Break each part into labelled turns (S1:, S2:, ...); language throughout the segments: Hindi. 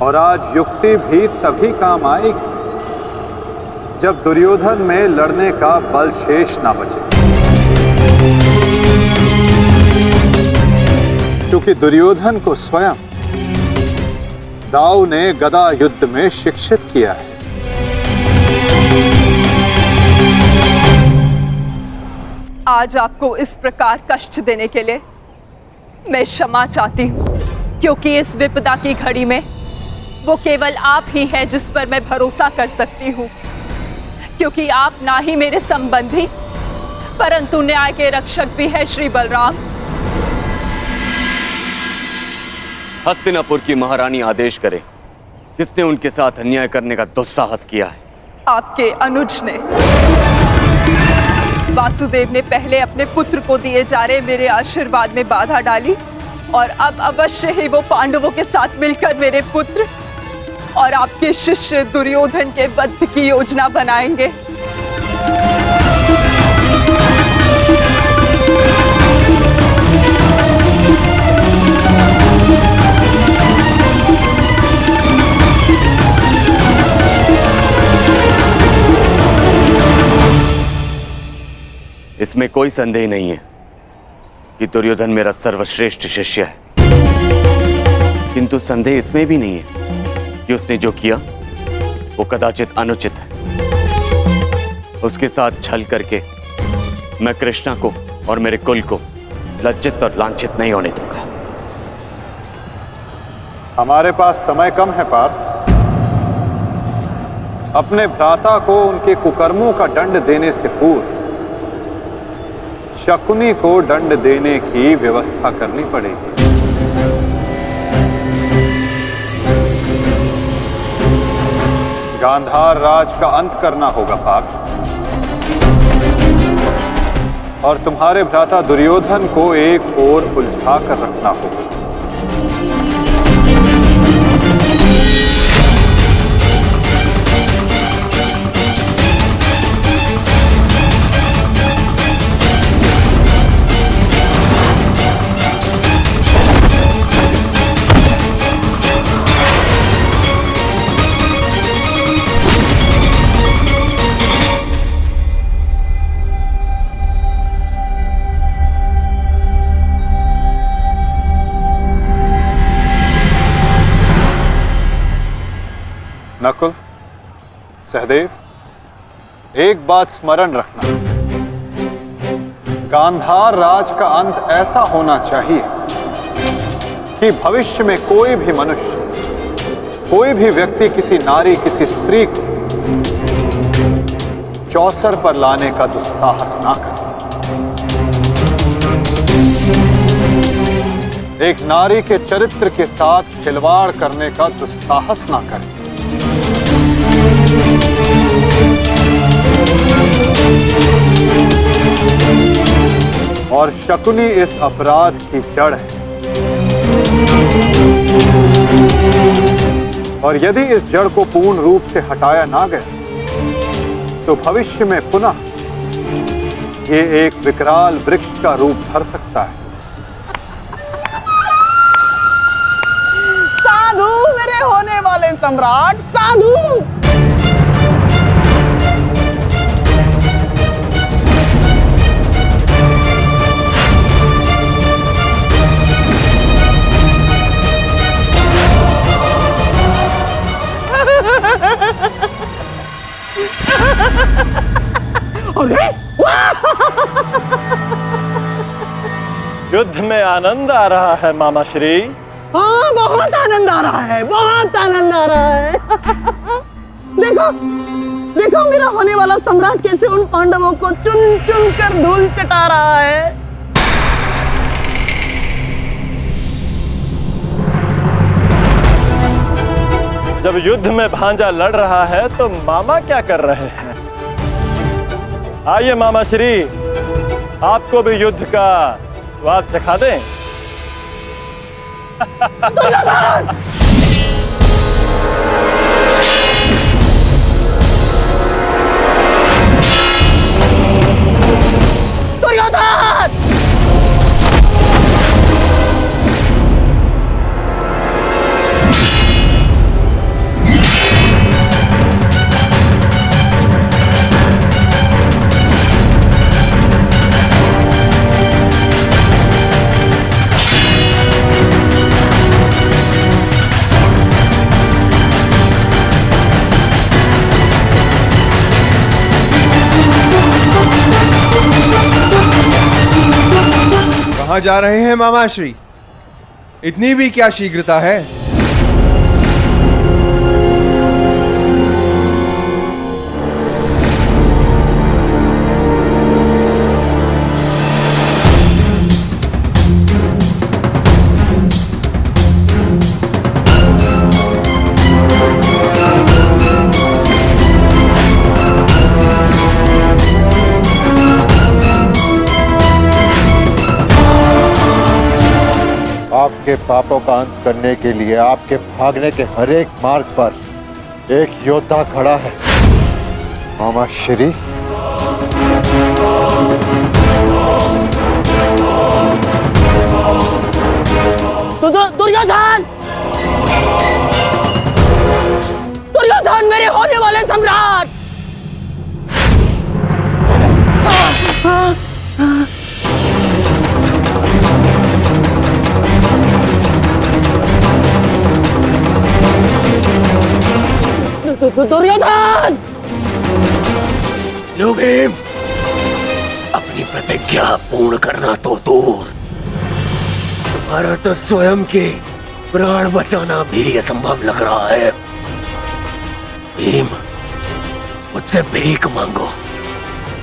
S1: और आज युक्ति भी तभी काम आएगी जब दुर्योधन में लड़ने का बल शेष ना बचे, क्योंकि दुर्योधन को स्वयं दाऊ ने गदा युद्ध में शिक्षित किया है।
S2: आज आपको इस प्रकार कष्ट देने के लिए मैं क्षमा चाहती हूँ, क्योंकि इस विपदा की घड़ी में वो केवल आप ही हैं जिस पर मैं भरोसा कर सकती हूँ, क्योंकि आप ना ही मेरे संबंधी परंतु न्याय के रक्षक भी हैं श्री बलराम।
S3: हस्तिनापुर की महारानी आदेश करे, किसने उनके साथ अन्याय करने का दुस्साहस किया है?
S2: आपके अनुज ने। वासुदेव ने पहले अपने पुत्र को दिए जा रहे मेरे आशीर्वाद में बाधा डाली और अब अवश्य ही वो पांडवों के साथ मिलकर मेरे पुत्र और आपके शिष्य दुर्योधन के वध की योजना बनाएंगे।
S3: इसमें कोई संदेह नहीं है कि दुर्योधन मेरा सर्वश्रेष्ठ शिष्य है, किंतु संदेह इसमें भी नहीं है कि उसने जो किया वो कदाचित अनुचित है। उसके साथ छल करके मैं कृष्णा को और मेरे कुल को लज्जित और लांछित नहीं होने दूंगा।
S1: हमारे पास समय कम है पार्थ। अपने भ्राता को उनके कुकर्मों का दंड देने से पूर्व शकुनी को दंड देने की व्यवस्था करनी पड़ेगी। गांधार राज का अंत करना होगा पार्थ, और तुम्हारे भ्राता दुर्योधन को एक ओर उलझा कर रखना होगा। नकुल, सहदेव, एक बात स्मरण रखना, गांधार राज का अंत ऐसा होना चाहिए कि भविष्य में कोई भी मनुष्य, कोई भी व्यक्ति किसी नारी, किसी स्त्री को चौसर पर लाने का दुस्साहस ना करे। एक नारी के चरित्र के साथ खिलवाड़ करने का दुस्साहस ना करे। और शकुनी इस अपराध की जड़ है, और यदि इस जड़ को पूर्ण रूप से हटाया ना गया तो भविष्य में पुनः ये एक विकराल वृक्ष का रूप धर सकता है।
S4: साधु मेरे होने वाले सम्राट, साधु। अरे
S5: युद्ध में आनंद आ रहा है मामा श्री।
S4: हाँ, बहुत आनंद आ रहा है, बहुत आनंद आ रहा है। देखो देखो मेरा होने वाला सम्राट कैसे उन पांडवों को चुन चुन कर धूल चटा रहा है।
S5: जब युद्ध में भांजा लड़ रहा है तो मामा क्या कर रहे हैं? आइए मामा श्री, आपको भी युद्ध का स्वाद चखा दें।
S4: दुर्योधन!
S6: कहाँ जा रहे हैं मामाश्री? इतनी भी क्या शीघ्रता है?
S7: आपके पापों का अंत करने के लिए आपके भागने के हर एक मार्ग पर एक योद्धा खड़ा है, मामा श्री।
S4: दुर्योधन! दुर्योधन, मेरे होने वाले सम्राट! दुर्योधन!
S8: लो भीम, अपनी प्रतिज्ञा पूर्ण करना तो दूर, तुम्हारा तो स्वयं के प्राण बचाना भी असंभव लग रहा है। भीम, मुझसे भीख मांगो,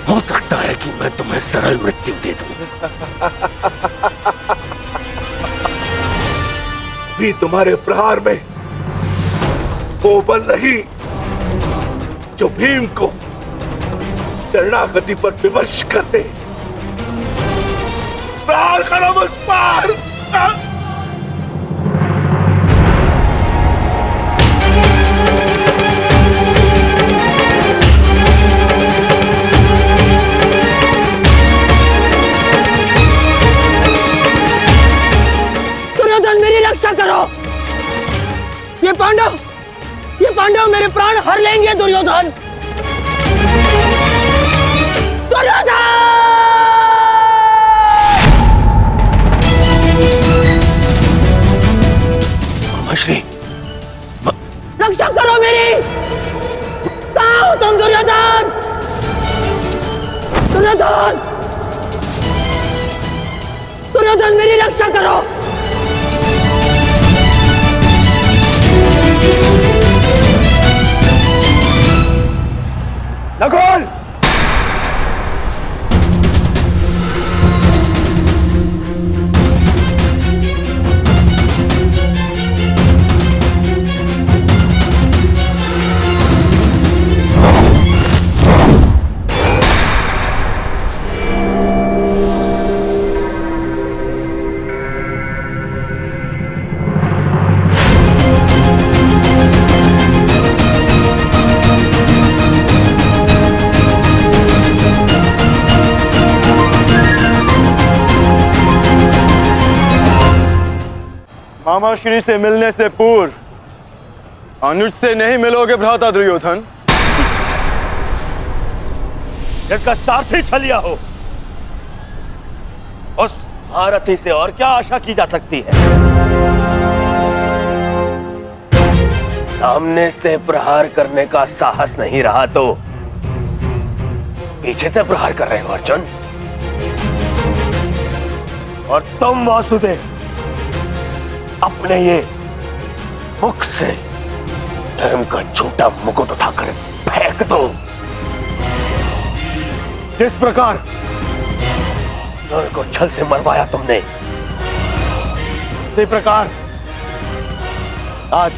S8: हो सकता है कि मैं तुम्हें सरल मृत्यु दे दूं। भी तुम्हारे प्रहार में वो बल रही जो भीम को शरणागति पर विवश कर दे। प्रहार करो मुझ पर।
S4: दुर्योधन, मेरी रक्षा करो। ये पांडव मेरे प्राण हर लेंगे। दुर्योधन! दुर्योधन!
S8: मामाश्री,
S4: रक्षा करो मेरी। कहाँ हो तुम दुर्योधन? दुर्योधन! दुर्योधन, मेरी रक्षा करो।
S8: नकुल!
S5: मामा श्री से मिलने से पूर्व अनुज से नहीं मिलोगे भ्राता दुर्योधन।
S8: जिसका सारथी छलिया हो, उस महारथी से और क्या आशा की जा सकती है? सामने से प्रहार करने का साहस नहीं रहा तो पीछे से प्रहार कर रहे हो अर्जुन। और तुम वासुदेव, अपने ये मुख से धर्म का झूठा मुकुट उठाकर फेंक दो। जिस प्रकार नर को छल से मरवाया तुमने, उसी प्रकार आज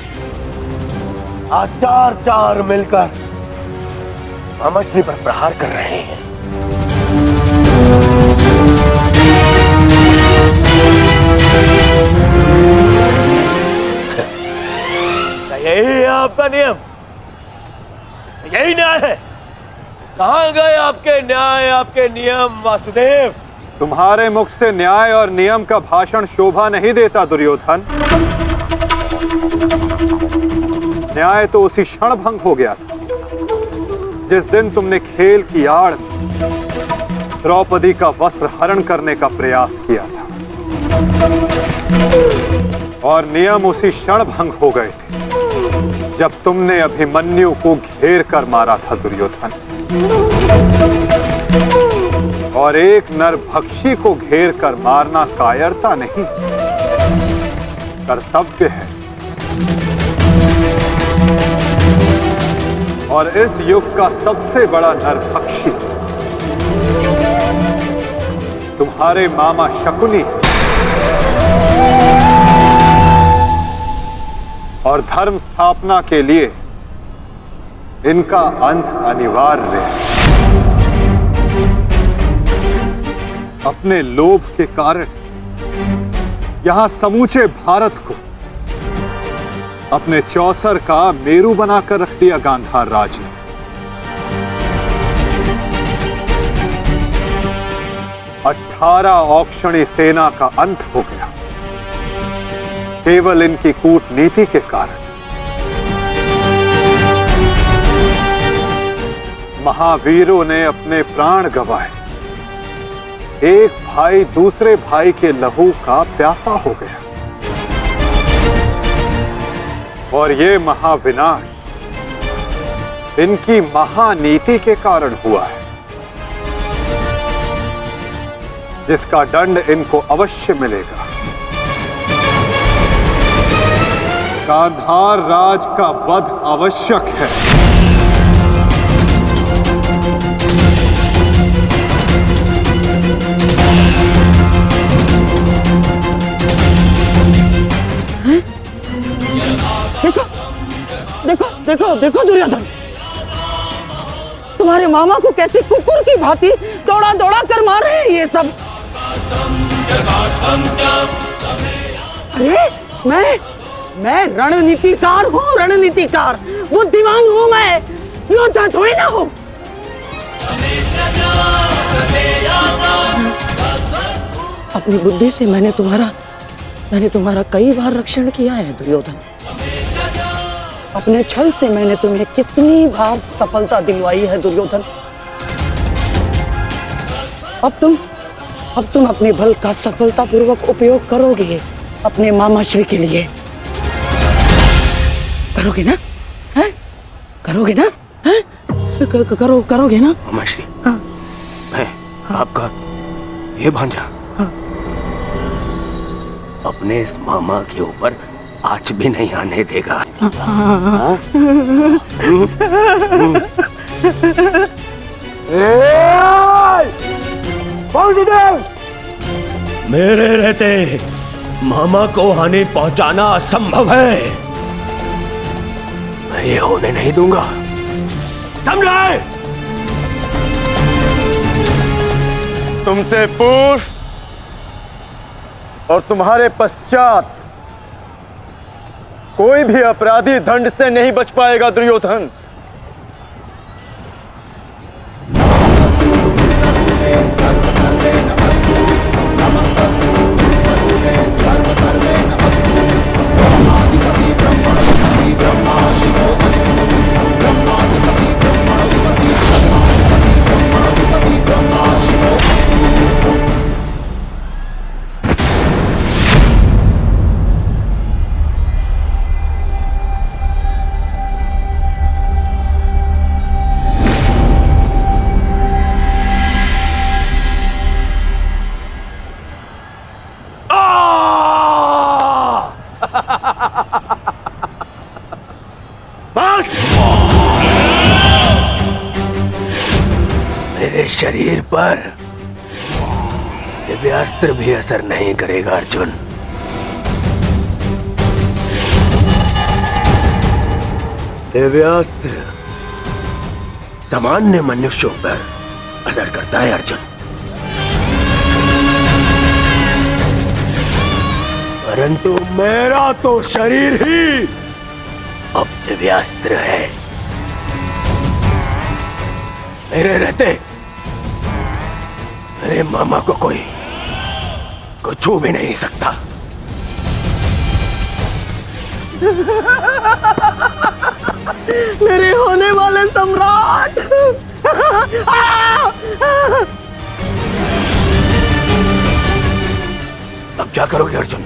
S8: चार मिलकर मामाश्री पर प्रहार कर रहे हैं। यही है आपका नियम, यही न्याय है। कहां गए आपके न्याय, आपके नियम वासुदेव?
S1: तुम्हारे मुख से न्याय और नियम का भाषण शोभा नहीं देता दुर्योधन। न्याय तो उसी क्षण भंग हो गया था जिस दिन तुमने खेल की आड़ द्रौपदी का वस्त्र हरण करने का प्रयास किया था, और नियम उसी क्षण भंग हो गए थे जब तुमने अभिमन्यु को घेर कर मारा था दुर्योधन। और एक नरभक्षी को घेर कर मारना कायरता नहीं, कर्तव्य है। और इस युग का सबसे बड़ा नरभक्षी तुम्हारे मामा शकुनी और धर्म स्थापना के लिए इनका अंत अनिवार्य है। अपने लोभ के कारण यहां समूचे भारत को अपने चौसर का मेरू बनाकर रख दिया गांधार राज ने। अठारह औक्षणी सेना का अंत हो गया केवल इनकी कूटनीति के कारण। महावीरों ने अपने प्राण गंवाए, एक भाई दूसरे भाई के लहू का प्यासा हो गया, और ये महाविनाश इनकी महानीति के कारण हुआ है, जिसका दंड इनको अवश्य मिलेगा। गांधार राज का वध आवश्यक है।
S4: देखो देखो देखो दुर्योधन, तुम्हारे मामा को कैसे कुकुर की भांति दौड़ा दौड़ा कर मार रहे हैं ये सब। अरे मैं रणनीतिकार हूँ, रणनीतिकार, बुद्धिमान हूँ मैं, योद्धा थोड़ी ना हूँ। अपनी बुद्धि से मैंने तुम्हारा कई बार रक्षण किया है दुर्योधन। अपने छल से मैंने तुम्हें कितनी बार सफलता दिलवाई है दुर्योधन। अब तुम अपने बल का सफलतापूर्वक उपयोग करोगे अपने मामाश्री के लिए। करोगे ना? हैं? करोगे ना? हैं? करोगे ना?
S8: मामाश्री, मैं आपका ये भांजा अपने इस मामा के ऊपर आँच भी नहीं आने देगा। मेरे रहते मामा को हानि पहुंचाना असंभव है। मैं ये होने नहीं दूंगा, समझे?
S3: तुमसे पूर्व और तुम्हारे पश्चात कोई भी अपराधी दंड से नहीं बच पाएगा दुर्योधन।
S8: मेरे शरीर पर दिव्यास्त्र भी असर नहीं करेगा अर्जुन। दिव्यास्त्र सामान्य मनुष्यों पर असर करता है अर्जुन, परंतु मेरा तो शरीर ही अब दिव्यास्त्र है। मेरे रहते मेरे मामा को कोई छू भी नहीं सकता।
S4: मेरे होने वाले सम्राट।
S8: अब क्या करोगे अर्जुन?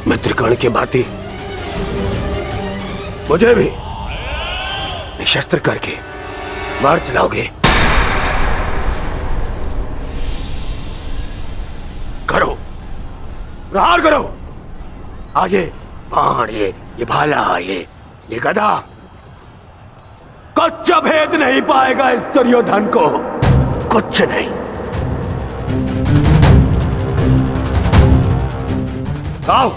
S8: मित्रकर्ण की भांति मुझे भी निशस्त्र करके मार चलाओगे? प्रहार करो। आज ये बाण, ये भाला, ये गदा कुछ भेद नहीं पाएगा इस दुर्योधन को, कुछ नहीं। आओ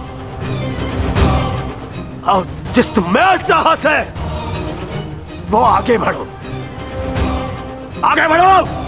S8: आओ, जिसमें साहस है वो आगे बढ़ो, आगे बढ़ो।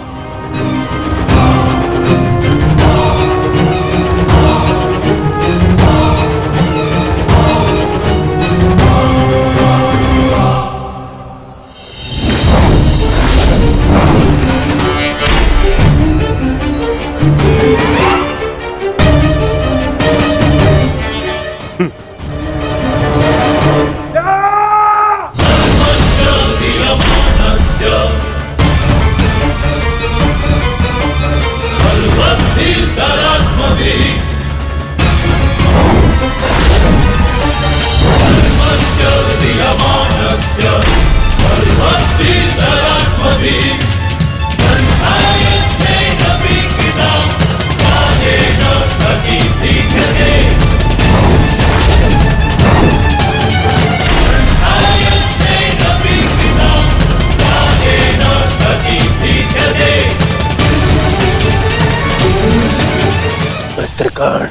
S8: मित्रगण,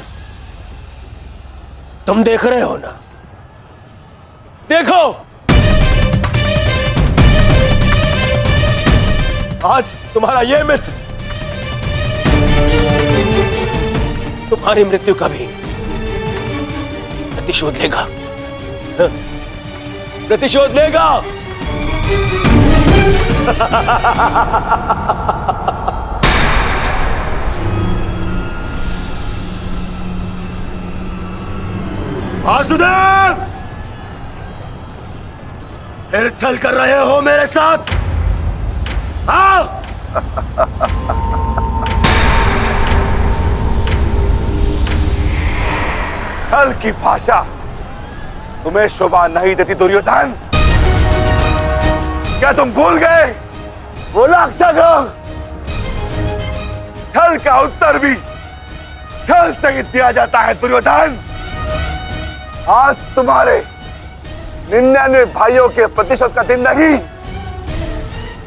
S8: तुम देख रहे हो ना? देखो, आज तुम्हारा ये मित्र तुम्हारी मृत्यु का भी प्रतिशोध लेगा, प्रतिशोध लेगा। वासुदेव, फिर छल कर रहे हो मेरे साथ? आओ।
S7: छल की भाषा तुम्हें शोभा नहीं देती दुर्योधन। क्या तुम भूल गए वो लाक्षागृह? छल का उत्तर भी छल से ही दिया जाता है दुर्योधन। आज तुम्हारे 99 भाइयों के प्रतिशोध का दिन नहीं,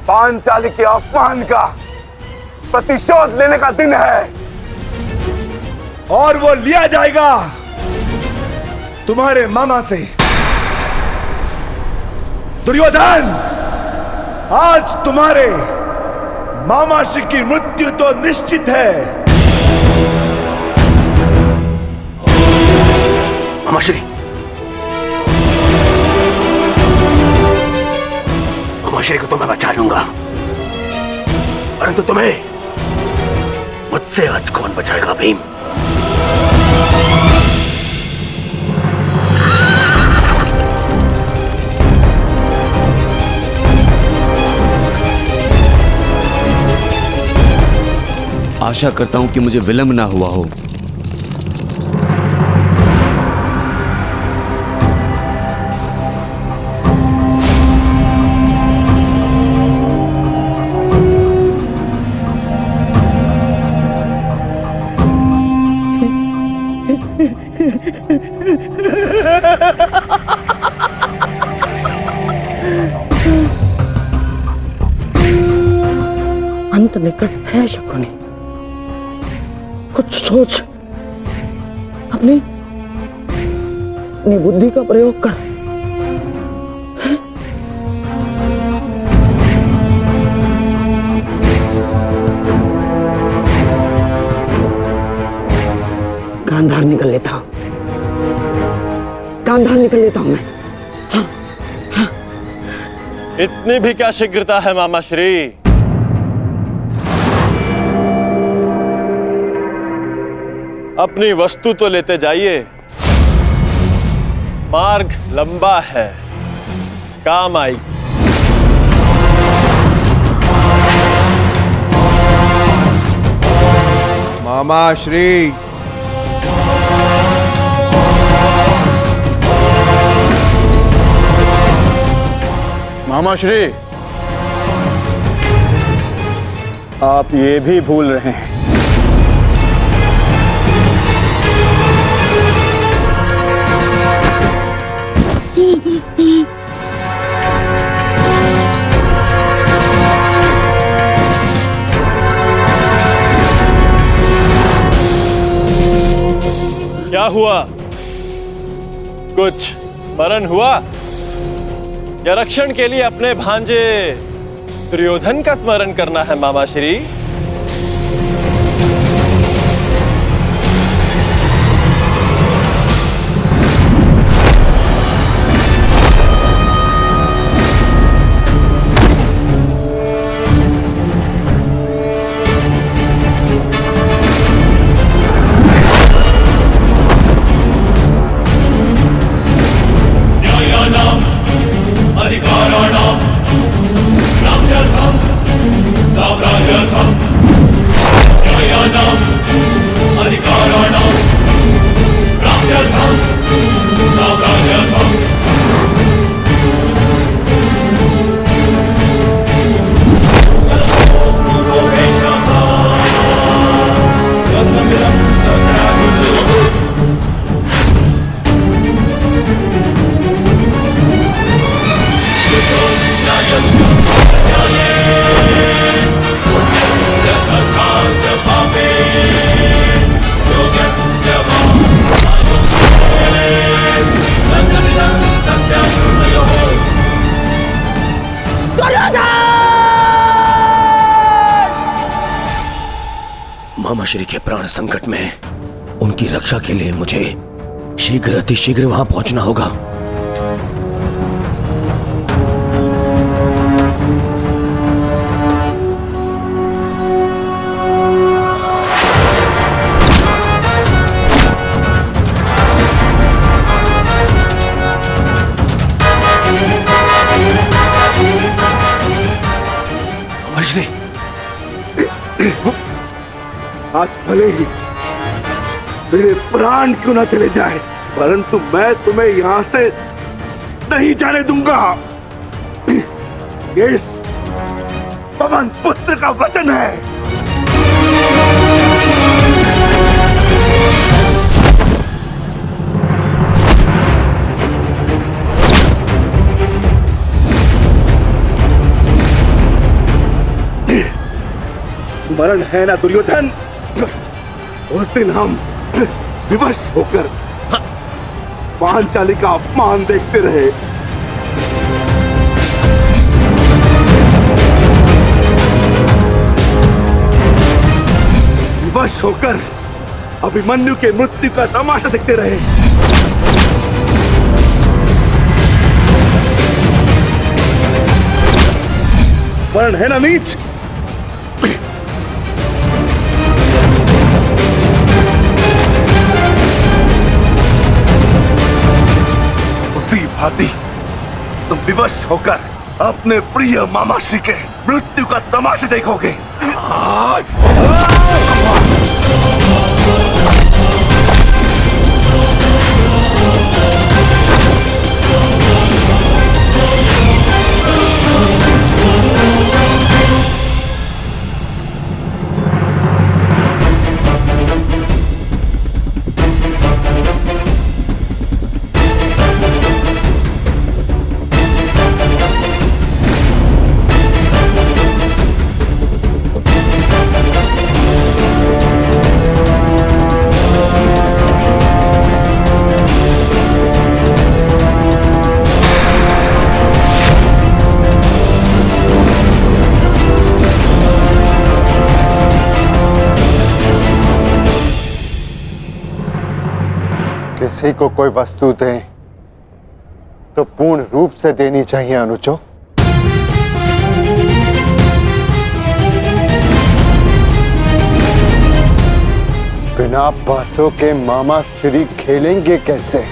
S7: पांचाली के अपमान का प्रतिशोध लेने का दिन है,
S6: और वो लिया जाएगा तुम्हारे मामा से। दुर्योधन, आज तुम्हारे मामा श्री की मृत्यु तो निश्चित है।
S8: मामाश्री, मामाश्री को तो मैं बचा लूंगा, परंतु तुम्हें मुझसे आज कौन बचाएगा भीम?
S3: आशा करता हूं कि मुझे विलंब ना हुआ हो।
S4: अंत निकट है शकुनी, कुछ सोच, अपनी बुद्धि का प्रयोग कर। गांधार निकल लेता हूं, गांधार निकल लेता हूं मैं।
S5: इतनी भी क्या शीघ्रता है मामाश्री? अपनी वस्तु तो लेते जाइए, मार्ग लंबा है, काम आई।
S6: मामा श्री,
S1: मामा श्री, आप ये भी भूल रहे हैं
S5: हुआ? कुछ स्मरण हुआ या रक्षण के लिए अपने भांजे दुर्योधन का स्मरण करना है मामा श्री?
S8: मामा श्री के प्राण संकट में, उनकी रक्षा के लिए मुझे शीघ्र अतिशीघ्र वहां पहुंचना होगा। मामा श्री,
S7: आज भले ही मेरे प्राण क्यों ना चले जाए, परंतु मैं तुम्हें यहां से नहीं जाने दूंगा। ये इस पवन पुत्र का वचन है। स्मरण है ना दुर्योधन, उस दिन हम विवश होकर पांचाली का अपमान देखते रहे। विवश होकर अभिमन्यु के मृत्यु का तमाशा देखते रहे। स्मरण है ना नीच? भांति तुम विवश होकर अपने प्रिय मामा श्री के मृत्यु का तमाशा देखोगे।
S9: किसी को कोई वस्तु दें तो पूर्ण रूप से देनी चाहिए अनुजो। बिना बांसों के मामा श्री खेलेंगे कैसे?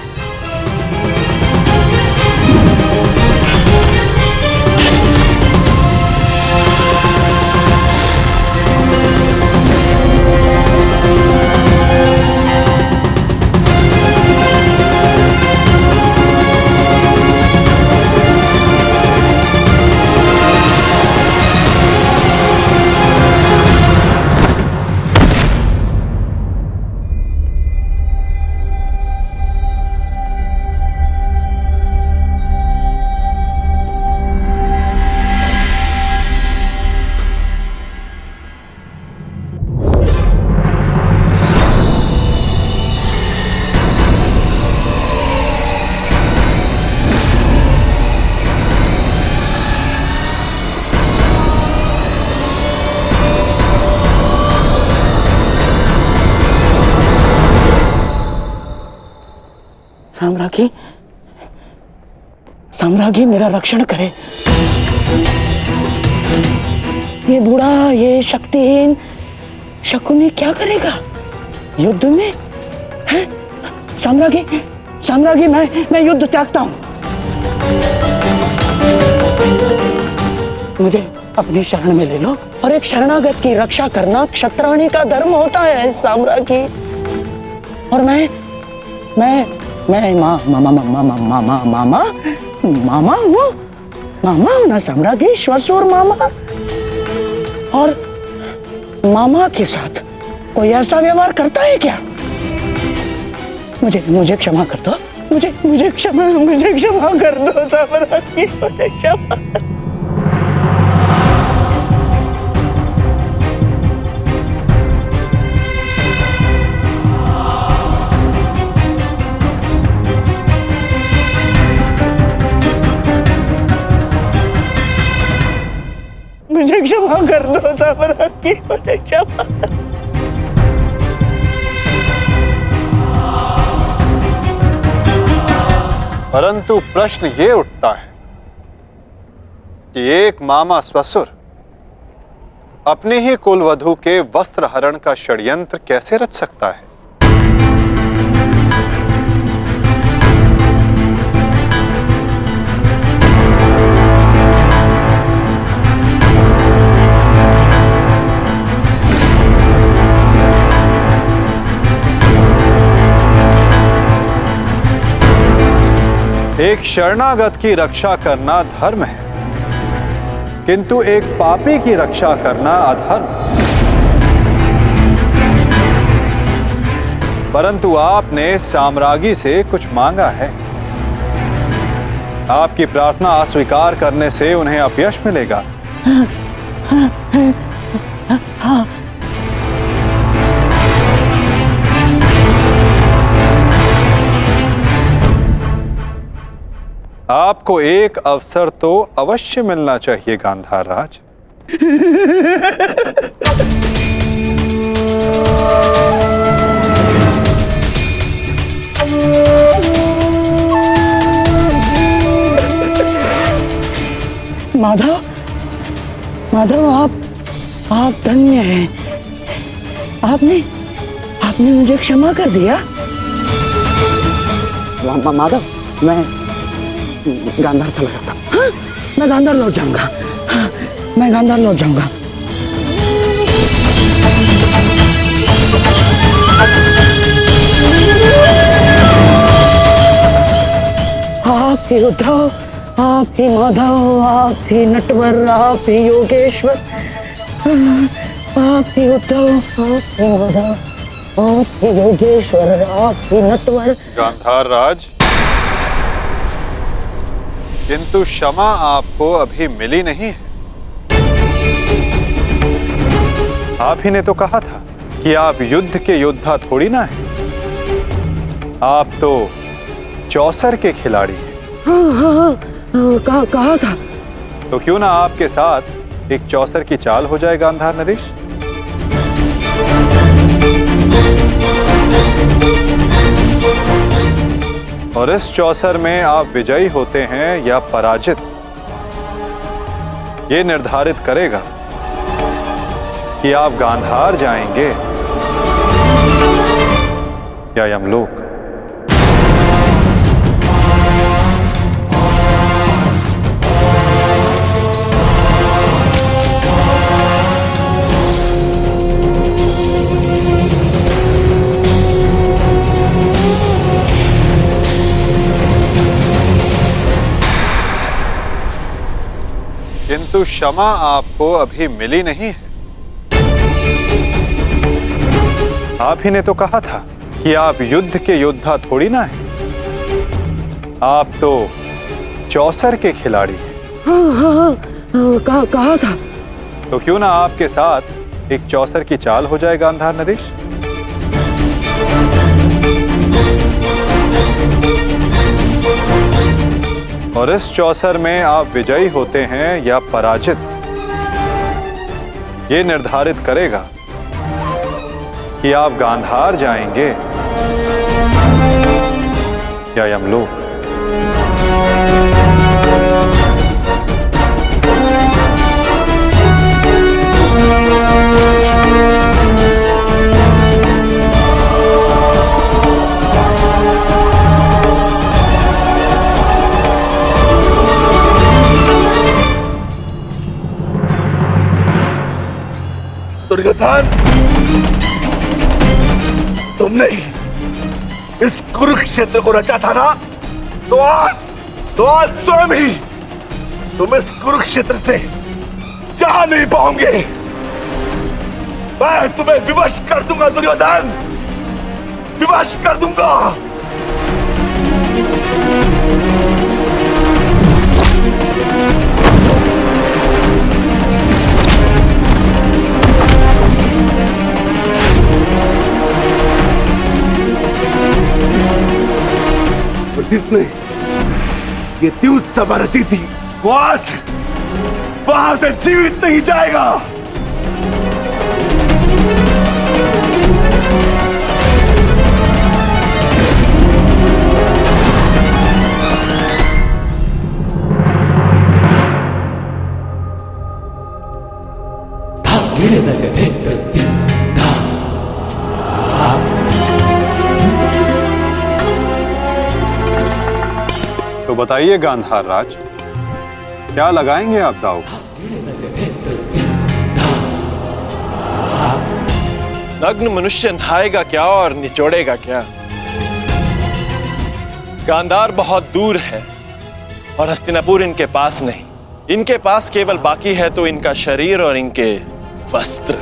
S4: साम्राज्ञी मेरा रक्षण करे। ये बूढ़ा, ये शक्तिहीन शकुनी क्या करेगा युद्ध में? हैं? साम्राज्ञी मैं युद्ध त्यागता हूं। मुझे अपनी शरण में ले लो, और एक शरणागत की रक्षा करना क्षत्राणी का धर्म होता है साम्राज्ञी। और मैं मामा हूँ ना साम्राज्ञी, श्वशुर मामा। और मामा के साथ कोई ऐसा व्यवहार करता है क्या? मुझे क्षमा कर दो, मुझे क्षमा कर दो साम्राज्ञी, मुझे क्षमा। मुझे क्षमा कर दो साम्राज्ञी, मुझे क्षमा।
S1: परंतु प्रश्न ये उठता है कि एक मामा ससुर अपने ही कुलवधू के वस्त्र हरण का षड्यंत्र कैसे रच सकता है? एक शरणागत की रक्षा करना धर्म है, किंतु एक पापी की रक्षा करना अधर्म। परंतु आपने साम्राज्ञी से कुछ मांगा है। आपकी प्रार्थना अस्वीकार करने से उन्हें अपयश मिलेगा। आपको एक अवसर तो अवश्य मिलना चाहिए गांधार राज।
S4: माधव आप धन्य हैं। आपने मुझे क्षमा कर दिया। माधव, मैं गांधार चला जाता। हाँ? मैं गांधार लौट जाऊंगा। हाँ, मैं गांधार लौट जाऊंगा। आप ही उद्धव, आप ही माधव, आप ही नटवर, आप ही योगेश्वर, आप ही उद्धव, आप ही माधव, आप ही योगेश्वर, आप ही नटवर।
S1: गांधार राज, किंतु क्षमा आपको अभी मिली नहीं है। आप ही ने तो कहा था कि आप युद्ध के योद्धा थोड़ी ना हैं। आप तो चौसर के खिलाड़ी हैं।
S4: हाँ, कहा था।
S1: तो क्यों ना आपके साथ एक चौसर की चाल हो जाए गांधार नरेश? और इस चौसर में आप विजयी होते हैं या पराजित, ये निर्धारित करेगा कि आप गांधार जाएंगे या यमलोक। किंतु क्षमा आपको अभी मिली नहीं है। आप ही ने तो कहा था कि आप युद्ध के योद्धा थोड़ी ना हैं। आप तो चौसर के खिलाड़ी हैं।
S4: हाँ, कहा था।
S1: तो क्यों ना आपके साथ एक चौसर की चाल हो जाए गांधार नरेश? और इस चौसर में आप विजयी होते हैं या पराजित, ये निर्धारित करेगा कि आप गांधार जाएंगे
S9: या यमलोक?
S7: दुर्योधन, तुमने इस कुरुक्षेत्र को रचा था ना, तो आज स्वयं ही तुम इस कुरुक्षेत्र से जा नहीं पाओगे। मैं तुम्हें विवश कर दूंगा दुर्योधन, विवश कर दूंगा। जिसने ये द्यूत सभा रची थी, वो आज वहां से जीवित नहीं जाएगा।
S1: तो बताइए गांधार राज, क्या लगाएंगे आप दाव?
S5: नग्न मनुष्य नहाएगा क्या और निचोड़ेगा क्या? गांधार बहुत दूर है और हस्तिनापुर इनके पास नहीं। इनके पास केवल बाकी है तो इनका शरीर और इनके वस्त्र।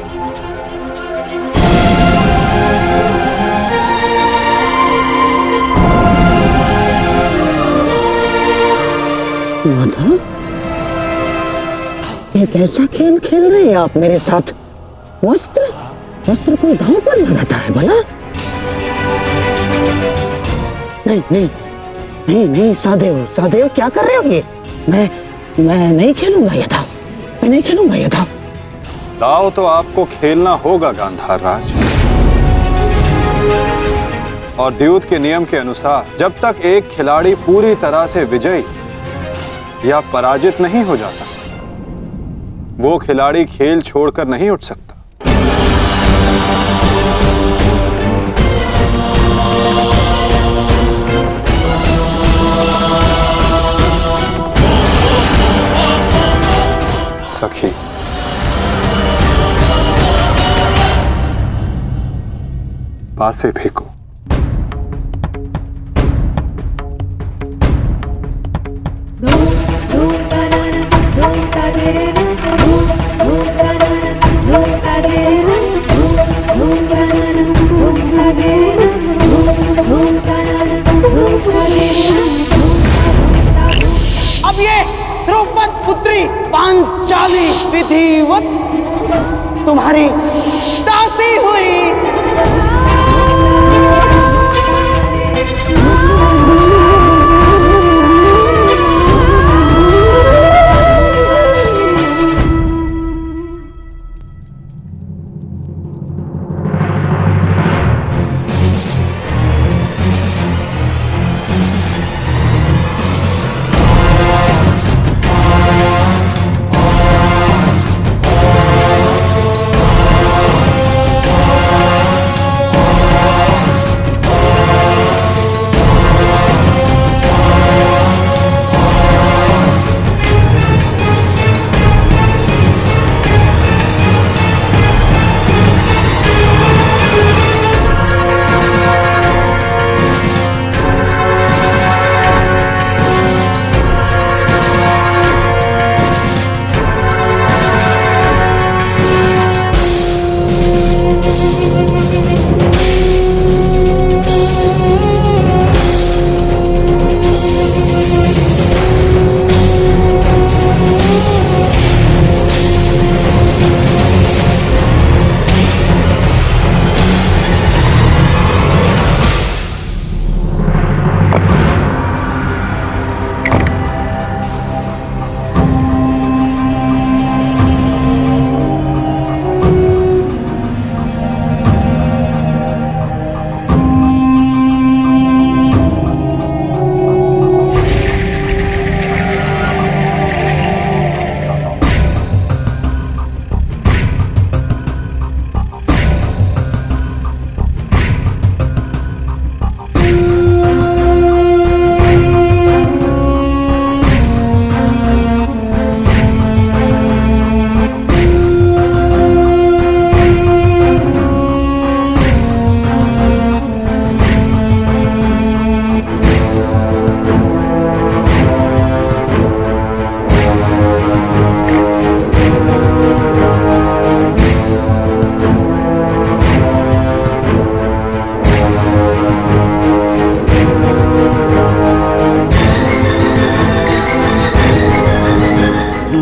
S4: माधव, ये कैसा खेल खेल रहे हैं आप मेरे साथ? वस्त्र को दांव पर लगाता है भला? नहीं, सहदेव क्या कर रहे हो ये? मैं नहीं खेलूंगा ये दांव, मैं नहीं खेलूंगा ये दांव।
S1: दाव तो आपको खेलना होगा गांधार राज, और द्यूत के नियम के अनुसार जब तक एक खिलाड़ी पूरी तरह से विजयी या पराजित नहीं हो जाता, वो खिलाड़ी खेल छोड़कर नहीं उठ सकता। सखी, पासे फेंको।
S4: अब ये द्रौपद पुत्री पांचाली विधिवत तुम्हारी दासी हुई।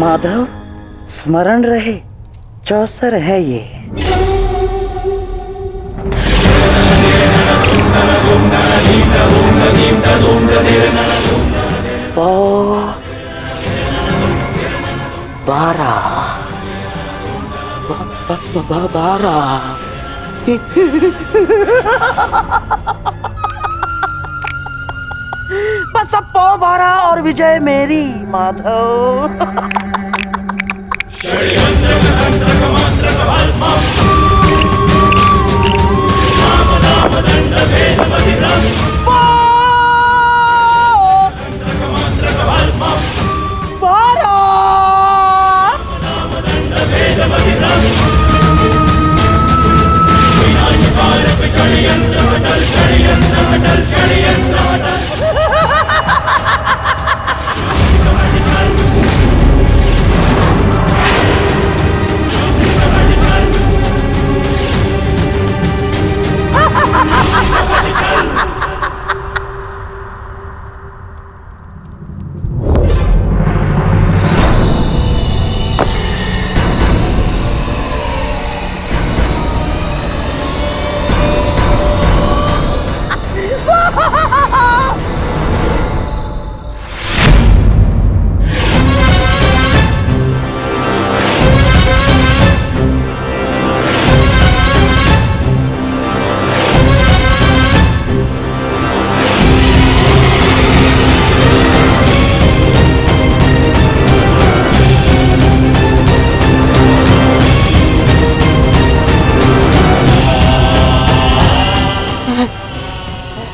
S4: माधव, स्मरण रहे, चौसर है ये। बारह बस अब पौ 12 और विजय मेरी माधव।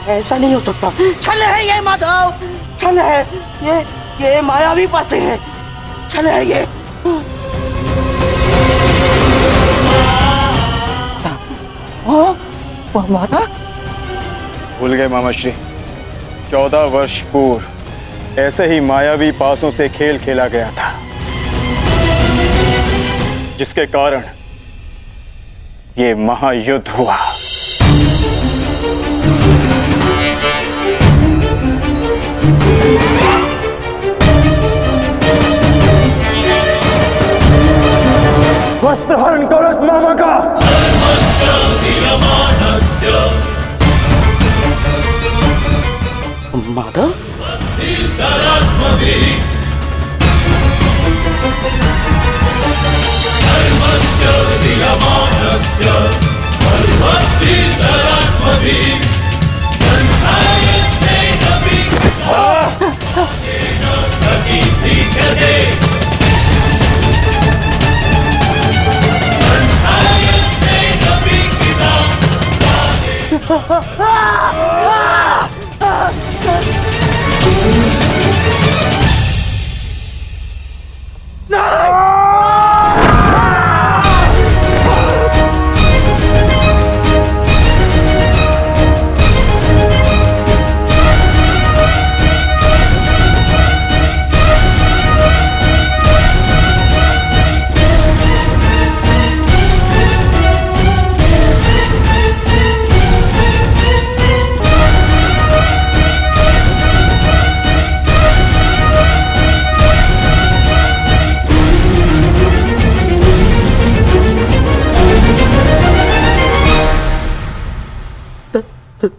S4: ऐसा नहीं हो सकता। छल है ये माधव, छल है ये मायावी पासे है, छल है ये। माता
S6: भूल गए मामा श्री, 14 वर्ष पूर्व ऐसे ही मायावी पासों से खेल खेला गया था, जिसके कारण ये महायुद्ध हुआ। वस्त्र हरण करो इस मामा का।
S4: माधव,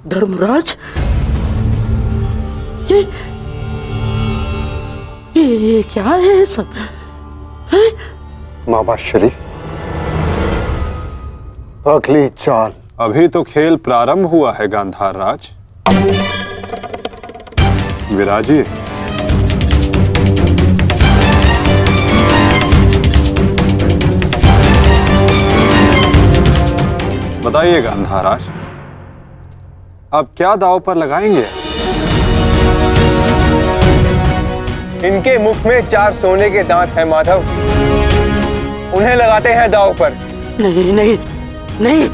S4: धर्मराज, ये क्या है सब?
S9: मामा श्री, अगली चाल।
S1: अभी तो खेल प्रारंभ हुआ है गांधार राज। विराजिए। बताइए गांधार राज, अब क्या दांव पर लगाएंगे?
S6: इनके मुख में 4 सोने के दांत हैं माधव, उन्हें लगाते हैं दांव पर।
S4: नहीं नहीं नहीं,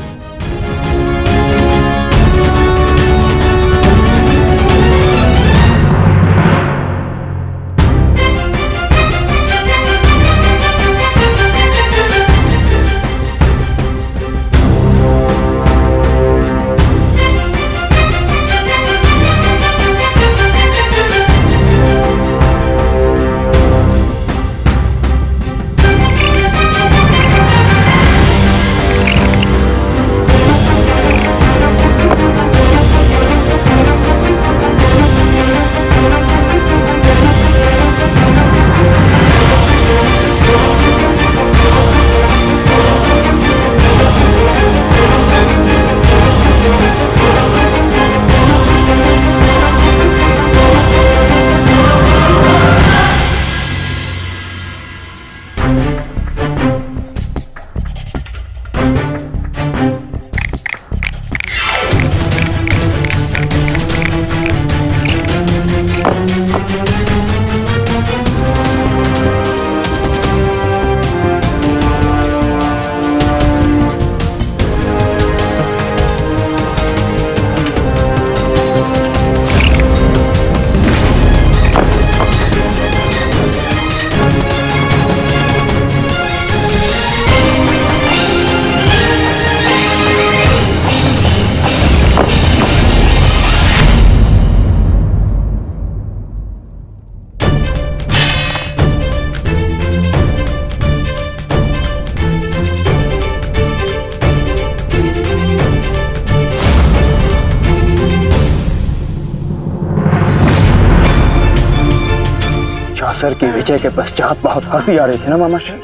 S4: असुर की विजय के पश्चात बहुत हंसी आ रही थी ना मामाश्री।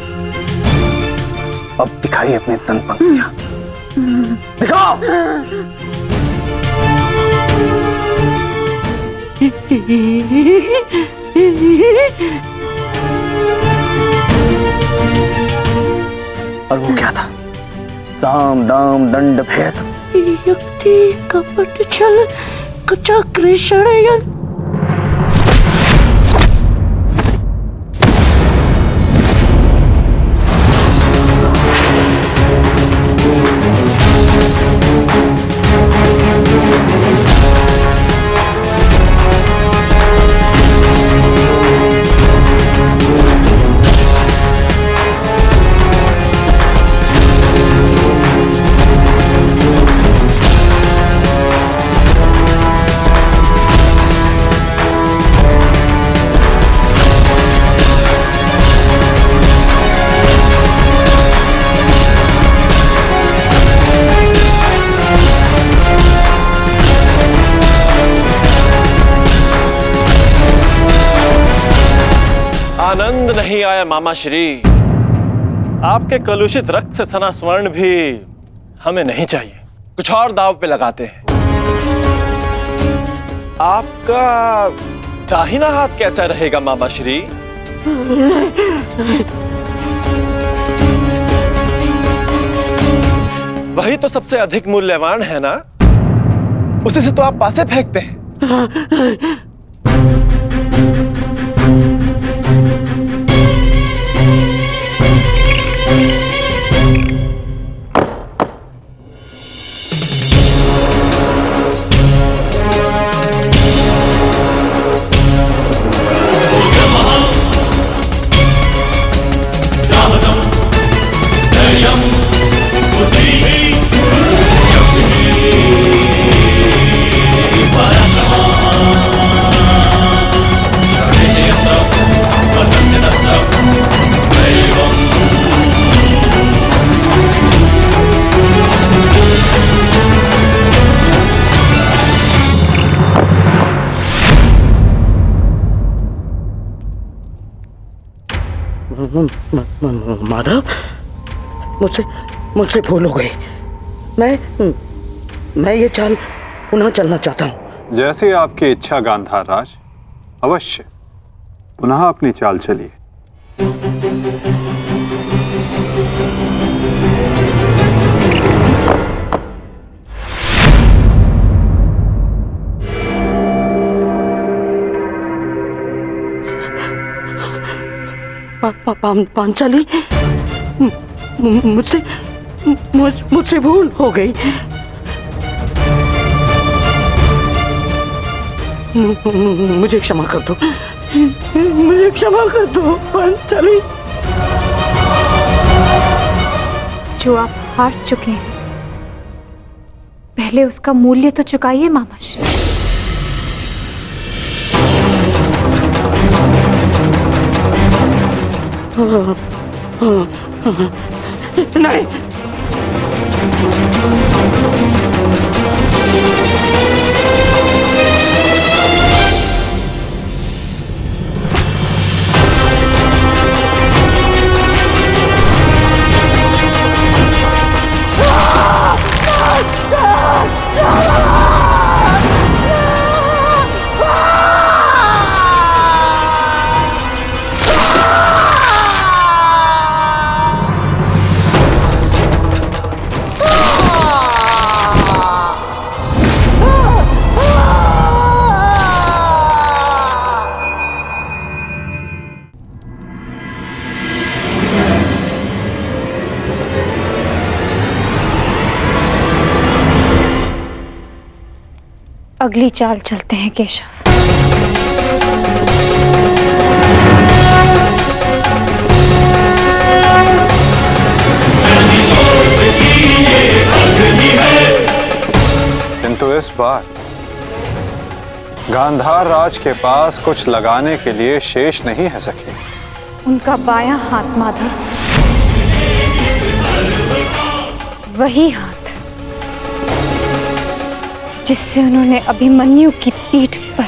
S4: अब दिखाइए अपने तन पंक्तियां, दिखाओ। और वो क्या था? साम दाम दंड भेद, युक्ति कपट छल कुचक्र षड्यंत्र।
S5: आनंद नहीं आया मामा श्री। आपके कलुषित रक्त से सना स्वर्ण भी हमें नहीं चाहिए। कुछ और दाव पे लगाते हैं। आपका दाहिना हाथ कैसा रहेगा मामा श्री? वही तो सबसे अधिक मूल्यवान है ना, उसी से तो आप पासे फेंकते हैं।
S4: माधव, मुझसे भूल हो गई। मैं ये चाल पुनः चलना चाहता हूँ।
S1: जैसी आपकी इच्छा गांधार राज, अवश्य पुनः अपनी चाल चलिए।
S4: पांचाली, मुझसे भूल हो गई। मुझे क्षमा कर दो, मुझे क्षमा कर दो पांचाली।
S10: जो आप हार चुके हैं, पहले उसका मूल्य तो चुकाइए मामाश्री।
S4: नहीं,
S10: अगली चाल चलते हैं केशव।
S1: किंतु इस बार गांधार राज के पास कुछ लगाने के लिए शेष नहीं है सखी।
S10: उनका बायां हाथ माधव, वही हाथ जिससे उन्होंने अभिमन्यु की पीठ पर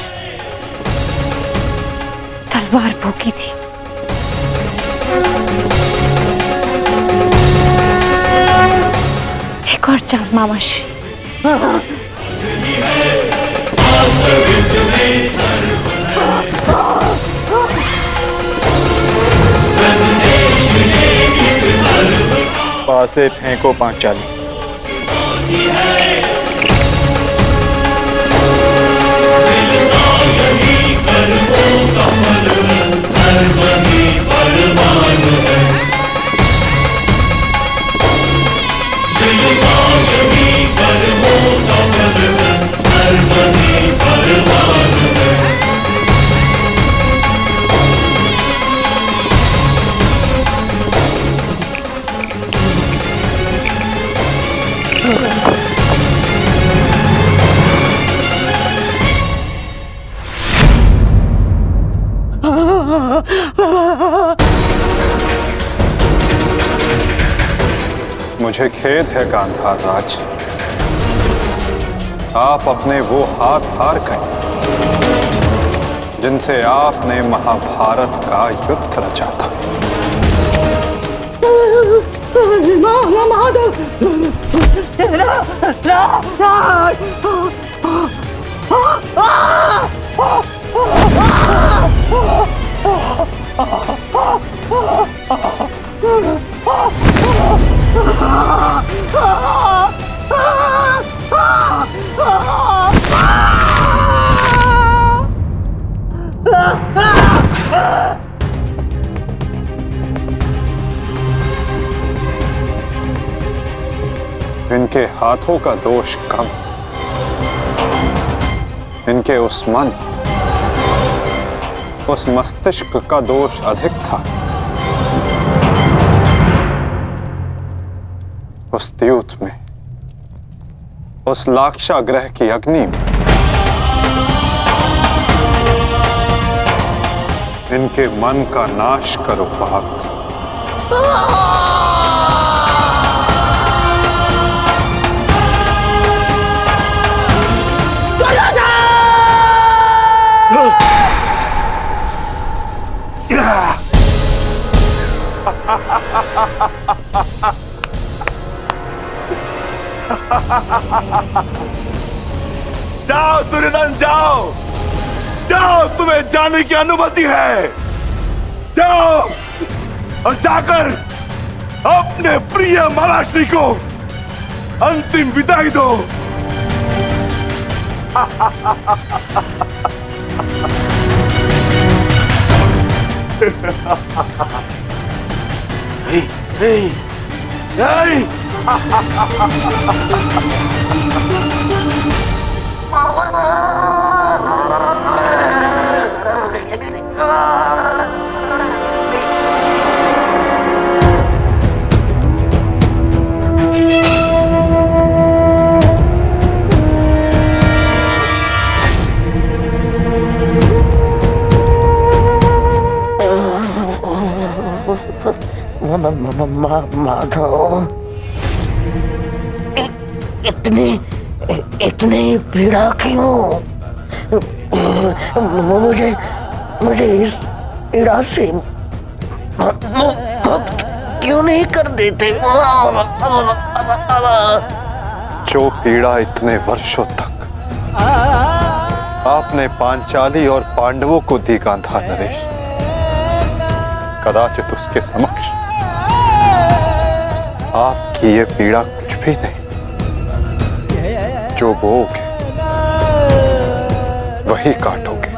S10: तलवार तलवार भोगी थी। एक और चाल मामाश्री।
S6: पासे फेंको पांचाली।
S1: मुझे खेद है गांधार राज, आप अपने वो हाथ हार गए जिनसे आपने महाभारत का युद्ध रचा था। इनके हाथों का दोष कम, इनके उस मन, उस मस्तिष्क का दोष अधिक था। उस द्यूत में, उस लाक्षागृह की अग्नि में इनके मन का नाश करो पार्थ।
S7: जाओ दुर्योधन, जाओ जाओ, तुम्हें जाने की अनुमति है। जाओ और जाकर अपने प्रिय महाराष्ट्री को अंतिम विदाई दो। नहीं, नहीं।
S8: माधव, इतनी पीड़ा क्यों? मुझे इस पीड़ा से मुक्त क्यों नहीं कर देते?
S1: जो पीड़ा इतने वर्षों तक आपने पांचाली और पांडवों को दी गांधार नरेश, कदाचित उसके समक्ष आपकी ये पीड़ा कुछ भी नहीं। जो बोओगे वही काटोगे,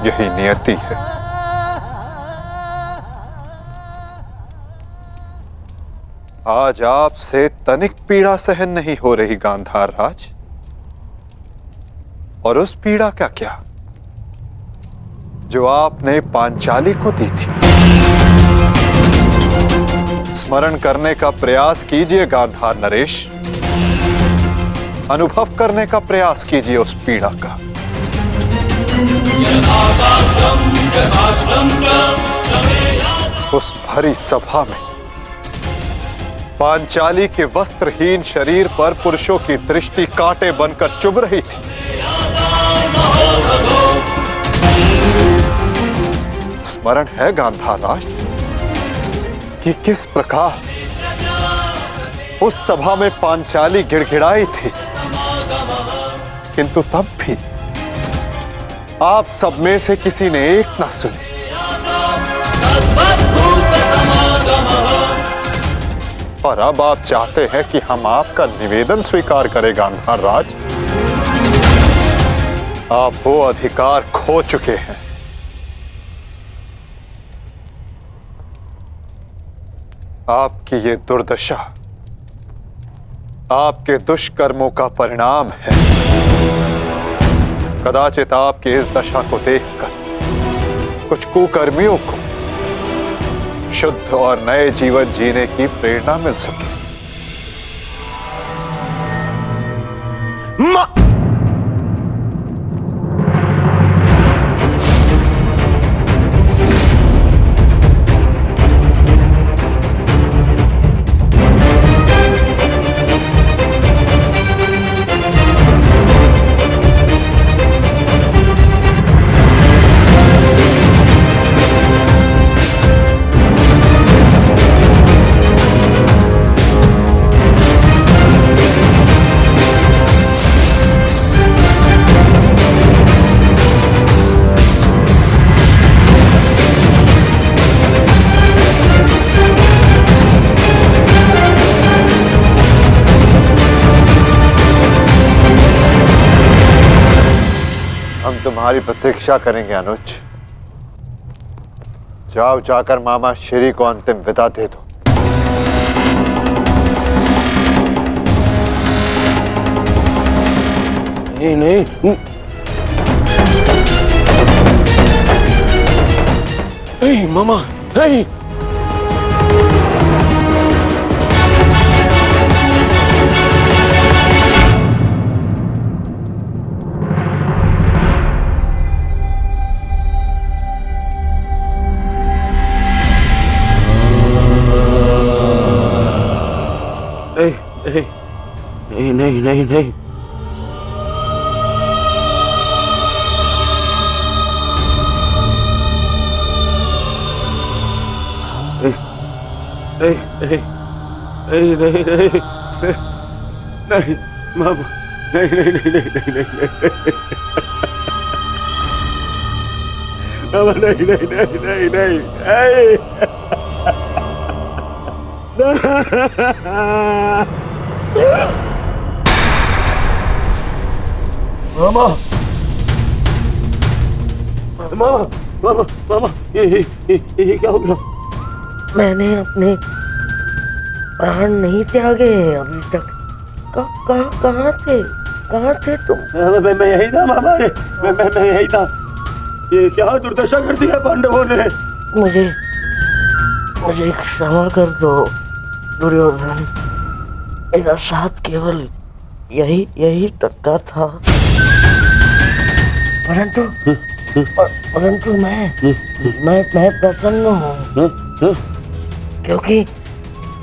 S1: यही नियति है। आज आपसे तनिक पीड़ा सहन नहीं हो रही गांधार राज, और उस पीड़ा का क्या जो आपने पांचाली को दी थी। स्मरण करने का प्रयास कीजिए गांधार नरेश, अनुभव करने का प्रयास कीजिए उस पीड़ा का। उस भरी सभा में पांचाली के वस्त्रहीन शरीर पर पुरुषों की दृष्टि कांटे बनकर चुभ रही थी। स्मरण है गांधार राज कि किस प्रकार उस सभा में पांचाली गिड़गिड़ाई थी, किंतु तब भी आप सब में से किसी ने एक ना सुनी। और अब आप चाहते हैं कि हम आपका निवेदन स्वीकार करें गांधार राज। आप वो अधिकार खो चुके हैं। आपकी ये दुर्दशा आपके दुष्कर्मों का परिणाम है। कदाचित आपकी इस दशा को देखकर कुछ कुकर्मियों को शुद्ध और नए जीवन जीने की प्रेरणा मिल सके। तुम्हारी प्रतीक्षा करेंगे अनुज। जाओ, जाकर मामा श्री को अंतिम विदा दे दो।
S8: नहीं नहीं, नहीं मामा, नहीं। नहीं नहीं नहीं नहीं, नहीं नहीं नहीं नहीं मामा, नहीं नहीं नहीं नहीं नहीं मामा, नहीं नहीं नहीं नहीं नहीं मामा, मामा, मामा, मामा, ये क्या हो गया?
S11: मैंने अपने प्राण नहीं त्यागे अभी तक। कहाँ थे तुम?
S8: मैं यही था मामा, मैं यही था। ये क्या दुर्दशा कर दिया पांडवों ने।
S11: मुझे क्षमा कर दो दुर्योधन। मेरा साथ केवल यही तक का था, परंतु मैं प्रसन्न हूँ क्योंकि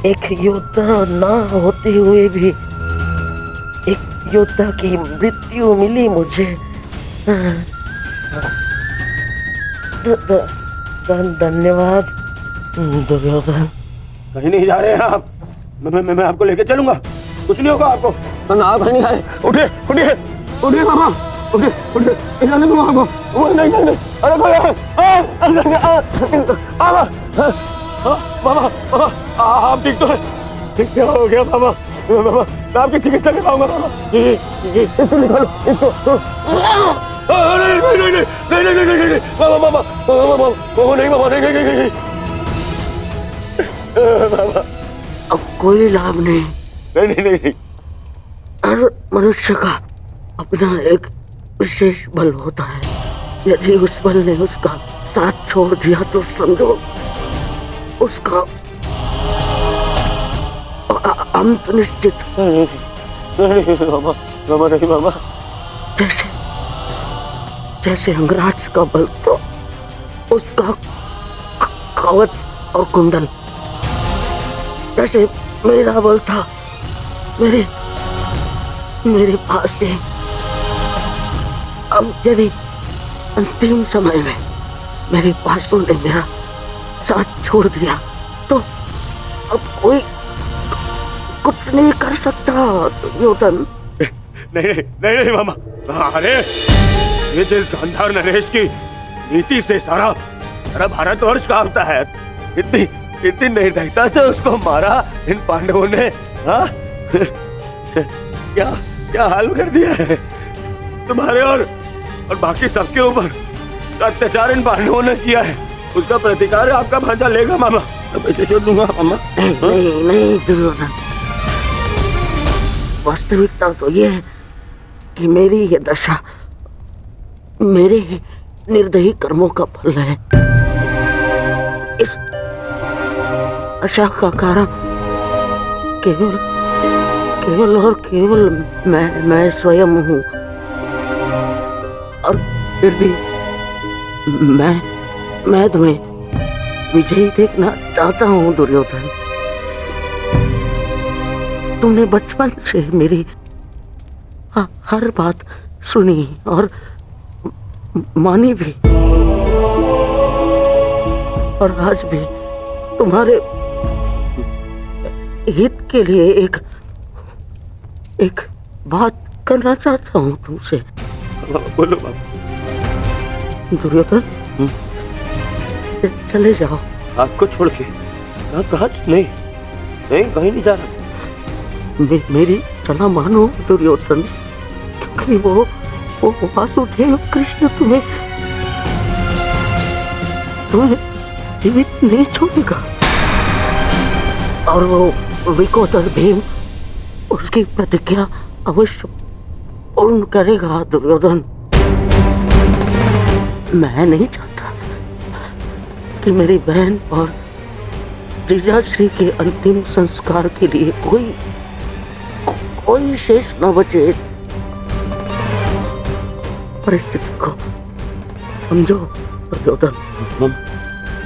S11: एक योद्धा ना होते हुए भी एक योद्धा की मृत्यु मिली मुझे। धन्यवाद दुर्योधन।
S8: कहीं नहीं जा रहे हैं आप। मैं आपको लेके चलूंगा, कुछ नहीं होगा आपको। आप कहीं नहीं जा रहे। उठिए उठिए उठिए मामा, उठिए जाने दो आपको। नहीं नहीं नहीं, अरे कोई मामा, आप ठीक तो है? ठीक क्या हो गया मामा? मामा, मैं आपकी चिकित्सा कराऊंगा मामा। इसको निकालो, इसको। नहीं नहीं नहीं नहीं नहीं नहीं नहीं, मामा मामा मामा नहीं, मामा नहीं नहीं नहीं मामा।
S11: अब कोई लाभ नहीं।
S8: नहीं नहीं नहीं।
S11: हर मनुष्य का अपना एक विशेष बल होता है। यदि उस बल ने उसका साथ छोड़ दिया तो समझो उसका अंत निश्चित।
S8: नहीं मामा, मामा नहीं मामा।
S11: जैसे अंगराज का बल तो उसका कवच और कुंडल, जैसे मेरा बल था मेरे पास से। अब यदि अंतिम समय में मेरे पासों ने मेरा साथ छोड़ दिया तो अब कोई कुछ नहीं कर सकता दुर्योधन।
S7: नहीं नहीं नहीं नहीं मामा, अरे ये जिस गांधार नरेश की नीति से सारा भारतवर्ष कांपता है, इतनी निर्दयता से उसको मारा इन पांडवों ने। हाँ क्या हाल कर दिया है तुम्हारे और बाकी सबके ऊपर अत्याचार इन पांडवों ने किया है। उसका प्रतिकार आपका भांजा लेगा मामा, मैं छोड़ दूंगा मामा।
S11: नहीं दुर्योधन, वास्तविकता तो ये है कि मेरी ये दशा मेरे ही निर्दयी कर्मों का फल है। इस आशा का कारण केवल और केवल मैं स्वयं हूँ, और फिर भी मैं तुम्हें विजयी देखना चाहता हूँ दुर्योधन। तुमने बचपन से मेरी हर बात सुनी और मानी भी, और आज भी तुम्हारे हित के लिए एक बात करना चाहता हूँ तुमसे।
S7: बोलो बाबा।
S11: दुर्योधन, चले जाओ।
S7: आपको छोड़ के कहाँ? नहीं कहीं नहीं जा रहा।
S11: मेरी सलाह मानो दुर्योधन, क्योंकि वो वासुदेव कृष्ण तुम्हें जीवित नहीं छोड़ेगा, और वो विकोदर भीम उसकी प्रतिज्ञा अवश्य पूर्ण करेगा दुर्योधन। मैं नहीं चाहता कि मेरी बहन और जीजाश्री के अंतिम संस्कार के लिए कोई शेष न बचे। परिस्थिति को समझो दुर्योधन,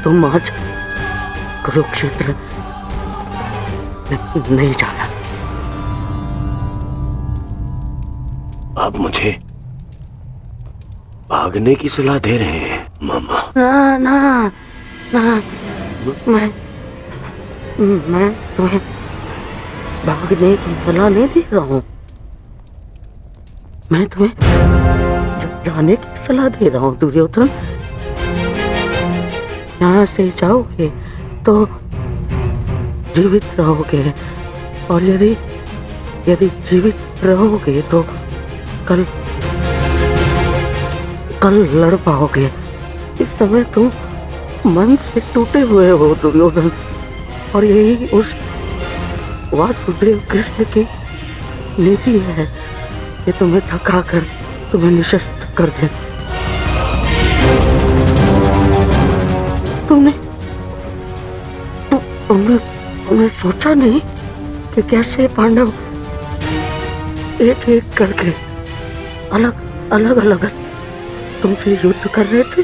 S11: तुम आज कुरुक्षेत्र नहीं जाना।
S8: आप मुझे भागने की सलाह दे रहे हैं मामा?
S11: ना, मैं तुम्हें भागने की सलाह नहीं दे रहा हूँ, मैं तुम्हें जाने की सलाह दे रहा हूँ दुर्योधन। यहाँ से जाओगे तो जीवित रहोगे, और यदि जीवित रहोगे तो कल लड़ पाओगे। इस समय तुम मन से टूटे हुए हो दुर्योधन, और यही उस वासुदेव कृष्ण की नीति है कि तुम्हें थका कर तुम्हें निशस्त कर दे। तुमने सोचा नहीं कि कैसे पांडव एक एक करके अलग तुमसे युद्ध कर रहे थे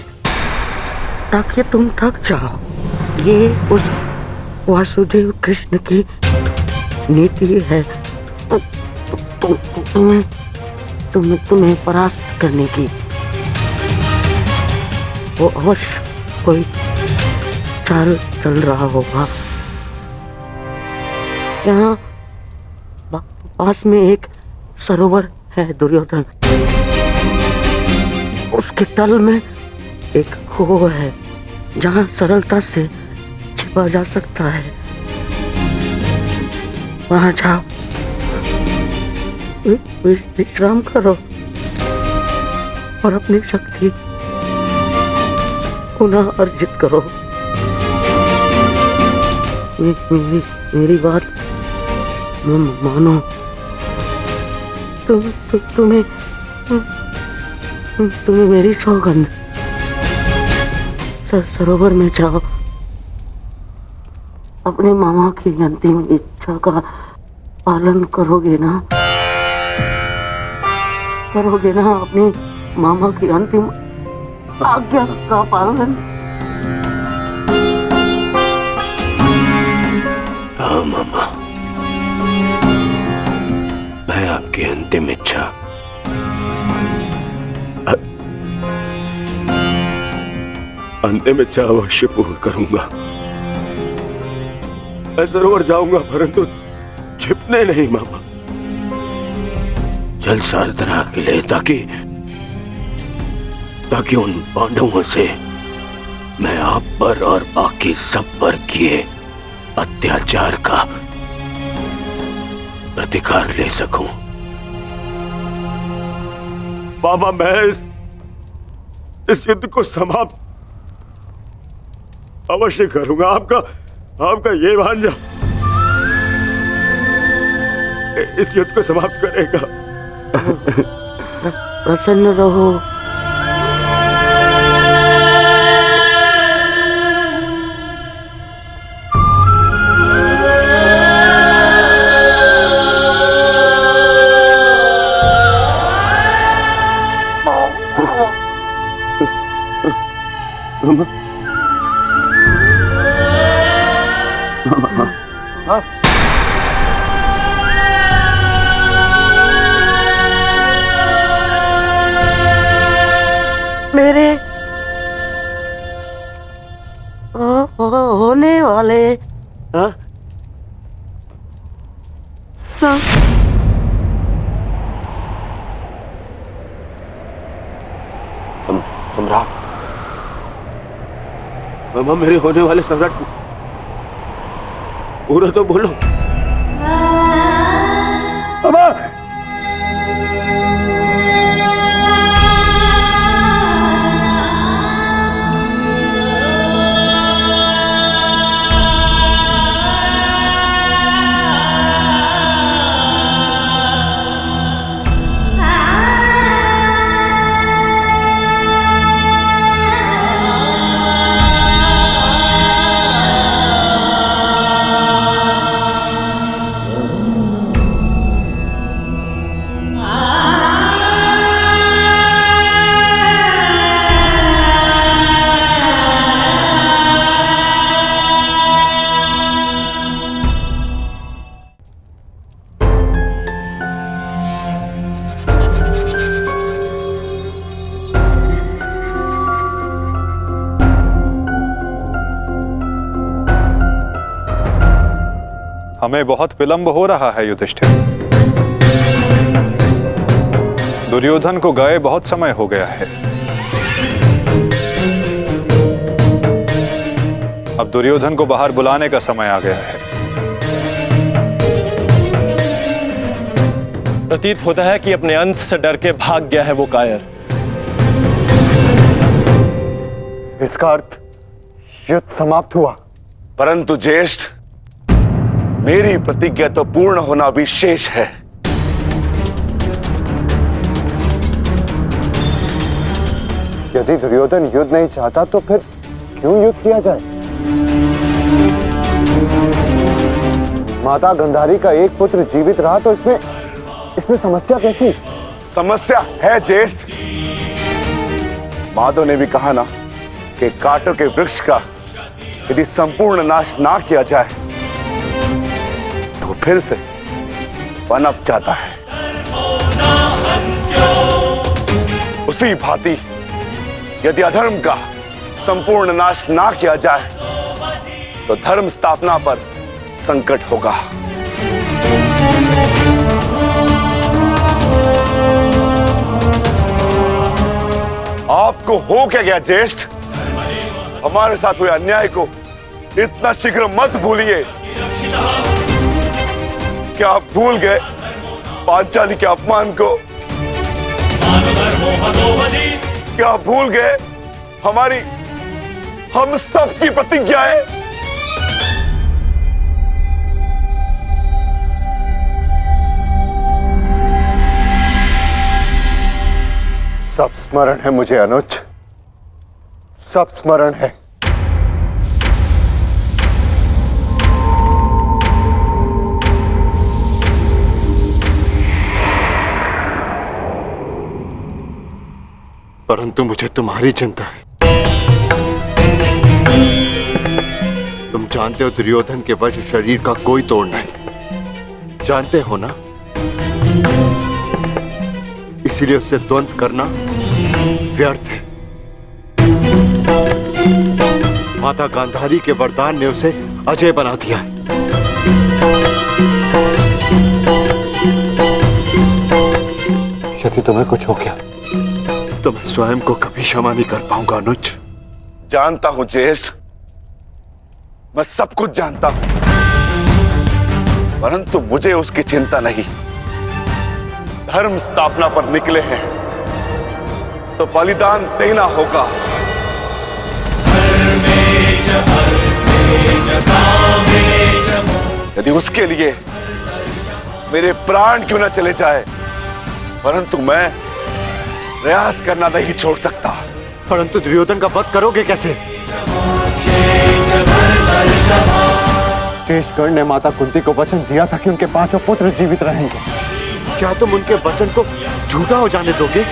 S11: ताकि तुम थक जाओ। ये उस वासुदेव कृष्ण की नीति है तुम्हें परास्त करने की। वो अवश्य कोई चाल चल रहा होगा। यहाँ पास में एक सरोवर है दुर्योधन, उसके तल में एक कुआं है जहाँ सरलता से छिपा जा सकता है। वहाँ जाओ, विश्राम करो और अपनी शक्ति पुनः अर्जित करो। मेरी बात मानो। तुम्हें मेरी सौगंध। सरोवर में जाओ, अपने मामा की अंतिम इच्छा का पालन करोगे ना? अपने मामा की अंतिम आज्ञा का पालन?
S8: हाँ मामा, मैं आपकी अंतिम इच्छा अंत में 4 वर्ष पूर्ण करूंगा। मैं सरोवर जाऊंगा परंतु छिपने नहीं मामा, जल साधना के लिए, ताकि उन पांडवों से मैं आप पर और बाकी सब पर किए अत्याचार का प्रतिकार ले सकूं। मामा मैं इस युद्ध को समाप्त अवश्य करूंगा। आपका ये भांजा इस युद्ध को समाप्त करेगा।
S11: प्रसन्न रहो। मेरे होने वाले
S8: सम्राट, मामा मेरे होने वाले सम्राट पूरा तो बोलो। मामा
S1: हमें बहुत विलंब हो रहा है युधिष्ठिर। दुर्योधन को गए बहुत समय हो गया है। अब दुर्योधन को बाहर बुलाने का समय आ गया है।
S5: प्रतीत होता है कि अपने अंत से डर के भाग गया है वो कायर।
S9: इसका अर्थ युद्ध समाप्त हुआ।
S7: परंतु ज्येष्ठ, मेरी प्रतिज्ञा तो पूर्ण होना भी शेष है।
S9: यदि दुर्योधन युद्ध नहीं चाहता तो फिर क्यों युद्ध किया जाए? माता गंधारी का एक पुत्र जीवित रहा तो इसमें समस्या कैसी?
S7: समस्या है ज्येष्ठ। माधव ने भी कहा ना कि कांटों के वृक्ष का यदि संपूर्ण नाश ना किया जाए तो फिर से पनप जाता है। उसी भांति यदि अधर्म का संपूर्ण नाश ना किया जाए तो धर्म स्थापना पर संकट होगा। आपको हो क्या गया ज्येष्ठ? हमारे साथ हुए अन्याय को इतना शीघ्र मत भूलिए। क्या आप भूल गए पांचाली के अपमान को? क्या आप भूल गए हम सब की प्रतिज्ञाएं?
S9: सब स्मरण है मुझे अनुज, सब स्मरण है। परंतु मुझे तुम्हारी चिंता है। तुम जानते हो दुर्योधन के वज्र शरीर का कोई तोड़ नहीं, जानते हो ना? इसीलिए उससे द्वंद्व करना व्यर्थ है। माता गांधारी के वरदान ने उसे अजय बना दिया है। यदि तुम्हें कुछ हो गया तो मैं स्वयं को कभी क्षमा नहीं कर पाऊंगा अनुज।
S7: जानता हूं ज्येष्ठ, मैं सब कुछ जानता हूं, परंतु मुझे उसकी चिंता नहीं। धर्म स्थापना पर निकले हैं तो बलिदान देना होगा। यदि उसके लिए मेरे प्राण क्यों न चले जाए, परंतु मैं प्रयास करना नहीं छोड़ सकता।
S9: परंतु दुर्योधन का वध करोगे कैसे? शेषगढ़ ने माता कुंती को वचन दिया था कि उनके 5 पुत्र जीवित रहेंगे। क्या तुम उनके वचन को झूठा हो जाने दोगे?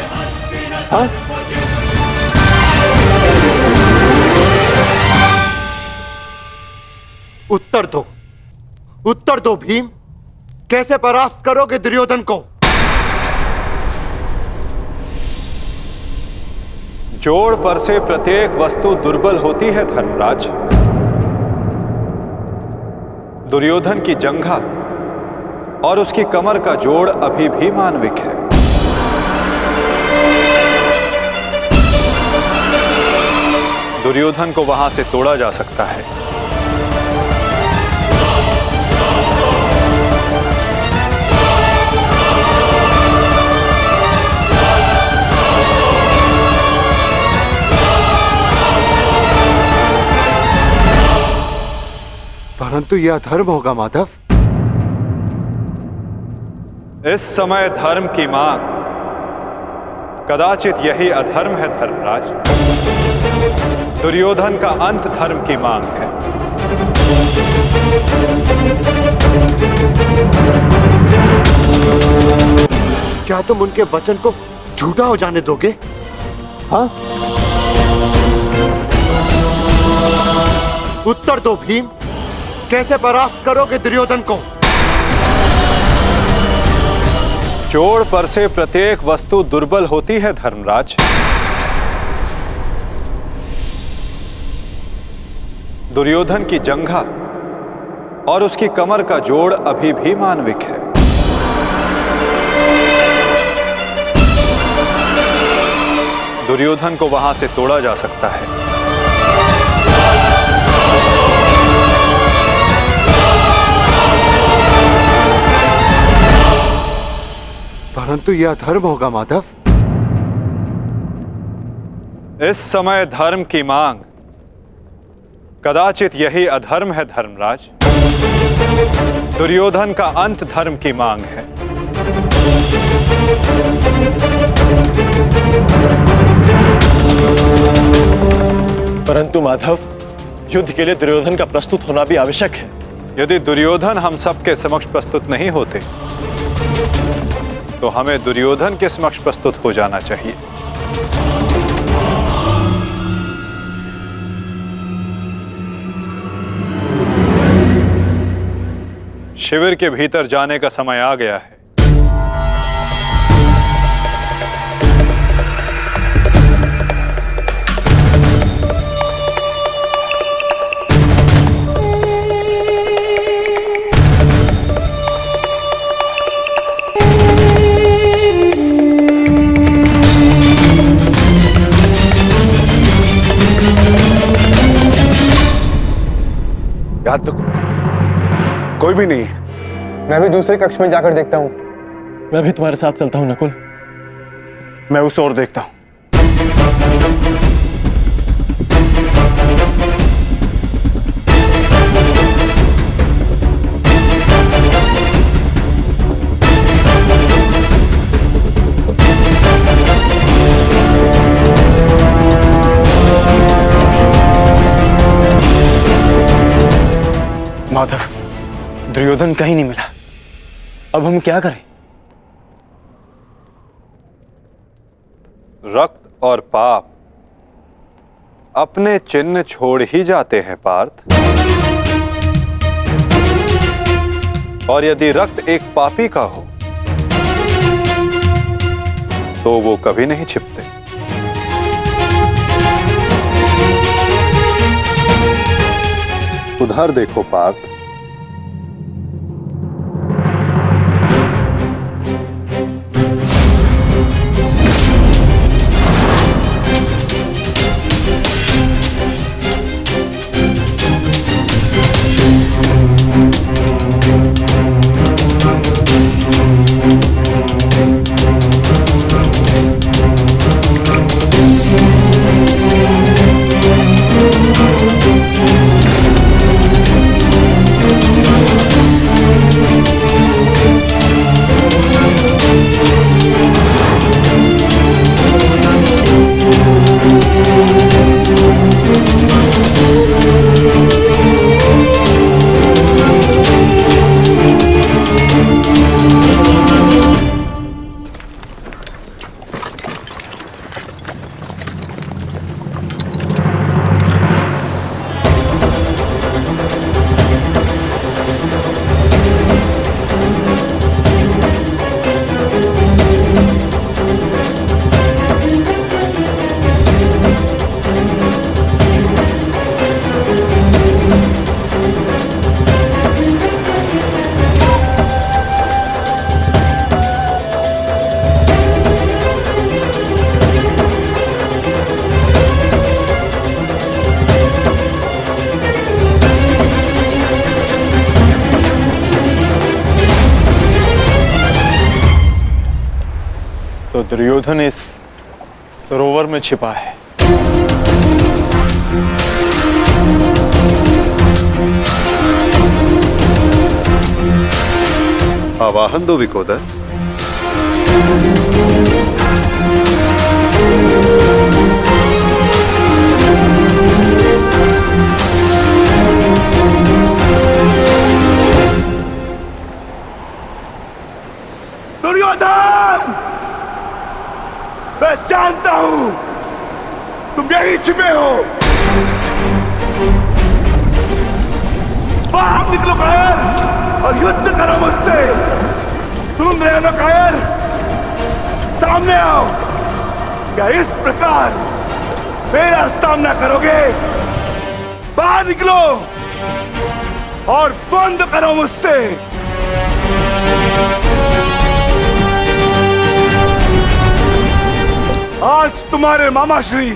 S9: हाँ? उत्तर दो, उत्तर दो भीम, कैसे परास्त करोगे दुर्योधन को?
S1: जोड़ पर से प्रत्येक वस्तु दुर्बल होती है धर्मराज। दुर्योधन की जंघा और उसकी कमर का जोड़ अभी भी मानविक है। दुर्योधन को वहां से तोड़ा जा सकता है।
S9: परंतु यह अधर्म होगा माधव।
S1: इस समय धर्म की मांग, कदाचित यही अधर्म है धर्मराज। दुर्योधन का अंत धर्म की मांग है।
S9: क्या तुम उनके वचन को झूठा हो जाने दोगे? हाँ? उत्तर दो भीम, कैसे परास्त करोगे दुर्योधन को?
S1: जोड़ पर से प्रत्येक वस्तु दुर्बल होती है धर्मराज। दुर्योधन की जंघा और उसकी कमर का जोड़ अभी भी मानविक है। दुर्योधन को वहां से तोड़ा जा सकता है।
S9: परंतु यह अधर्म होगा माधव।
S1: इस समय धर्म की मांग, कदाचित यही अधर्म है धर्मराज। दुर्योधन का अंत धर्म की मांग है।
S5: परंतु माधव, युद्ध के लिए दुर्योधन का प्रस्तुत होना भी आवश्यक है।
S1: यदि दुर्योधन हम सबके समक्ष प्रस्तुत नहीं होते तो हमें दुर्योधन के समक्ष प्रस्तुत हो जाना चाहिए। शिविर के भीतर जाने का समय आ गया है।
S7: याद तो कोई भी नहीं है।
S6: मैं भी दूसरे कक्ष में जाकर देखता हूँ।
S5: मैं भी तुम्हारे साथ चलता हूं नकुल।
S6: मैं उस ओर देखता हूँ। माधव, दुर्योधन कहीं नहीं मिला। अब हम क्या करें?
S1: रक्त और पाप अपने चिन्ह छोड़ ही जाते हैं पार्थ। और यदि रक्त एक पापी का हो तो वो कभी नहीं छिपते। उधर देखो पार्थ।
S6: तो दुर्योधन इस सरोवर में छिपा है।
S1: आवाहन दो विकोदर।
S7: दुर्योधन, मैं जानता हूं तुम यहीं छिपे हो। बाहर निकलो कायर और युद्ध करो मुझसे। सुन रहे हो ना कायर? सामने आओ। क्या इस प्रकार मेरा सामना करोगे? बाहर निकलो और बंद करो मुझसे। आज तुम्हारे मामा श्री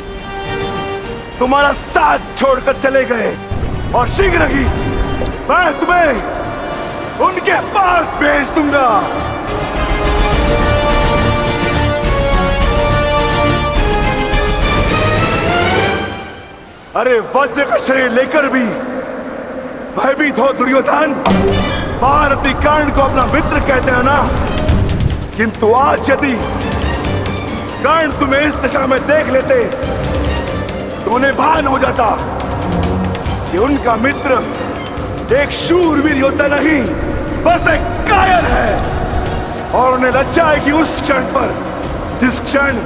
S7: तुम्हारा साथ छोड़कर चले गए और शीघ्र ही मैं तुम्हें उनके पास भेज दूंगा। अरे वज्र का शरीर लेकर भी भयभीत हो दुर्योधन। महारथी कर्ण को अपना मित्र कहते हैं ना, किंतु आज यदि कर्ण तुम्हें इस दिशा में देख लेते तो उन्हें भान हो जाता कि उनका मित्र एक शूरवीर योद्धा नहीं, बस एक कायर है। और उन्हें लज्जा है कि उस क्षण पर जिस क्षण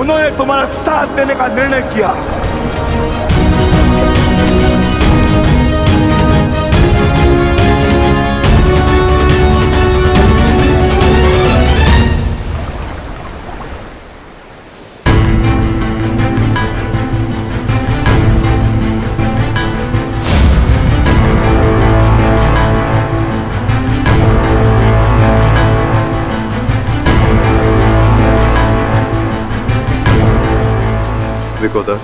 S7: उन्होंने तुम्हारा साथ देने का निर्णय किया।
S1: विकोदर,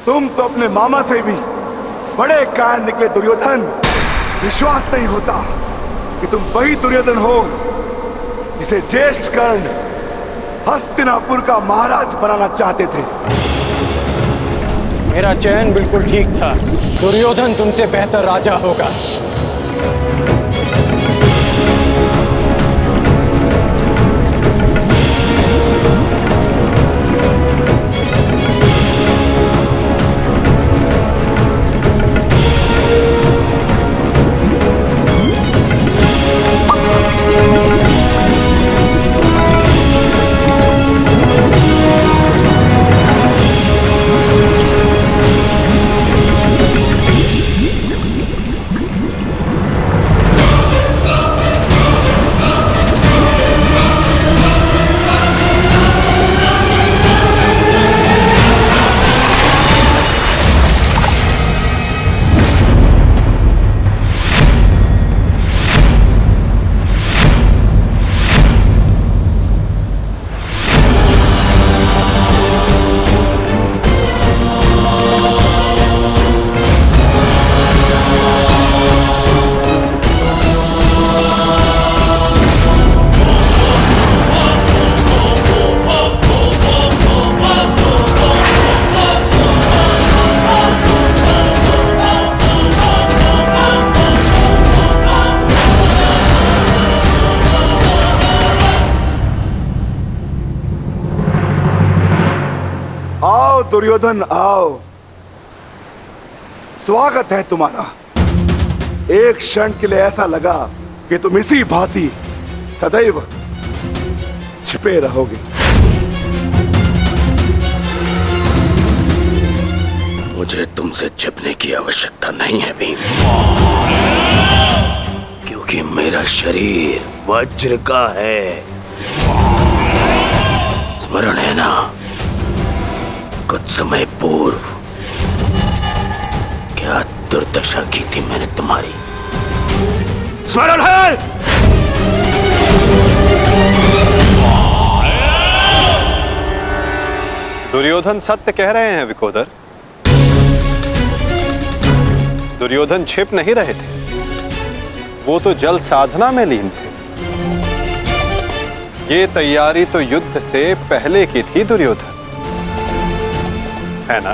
S7: तुम तो अपने मामा से भी बड़े कायर निकले दुर्योधन। विश्वास नहीं होता कि तुम वही दुर्योधन हो जिसे ज्येष्ठ कर्ण हस्तिनापुर का महाराज बनाना चाहते थे।
S6: मेरा चयन बिल्कुल ठीक था। दुर्योधन तुमसे बेहतर राजा होगा।
S7: दुर्योधन आओ, स्वागत है तुम्हारा। एक क्षण के लिए ऐसा लगा कि तुम इसी भांति सदैव छिपे रहोगे।
S8: मुझे तुमसे छिपने की आवश्यकता नहीं है भीम, क्योंकि मेरा शरीर वज्र का है। स्मरण है ना, कुछ समय पूर्व क्या दुर्दशा की थी मैंने तुम्हारी? स्मरण है?
S1: दुर्योधन सत्य कह रहे हैं विकोदर। दुर्योधन छिप नहीं रहे थे, वो तो जल साधना में लीन थे। ये तैयारी तो युद्ध से पहले की थी दुर्योधन, है ना?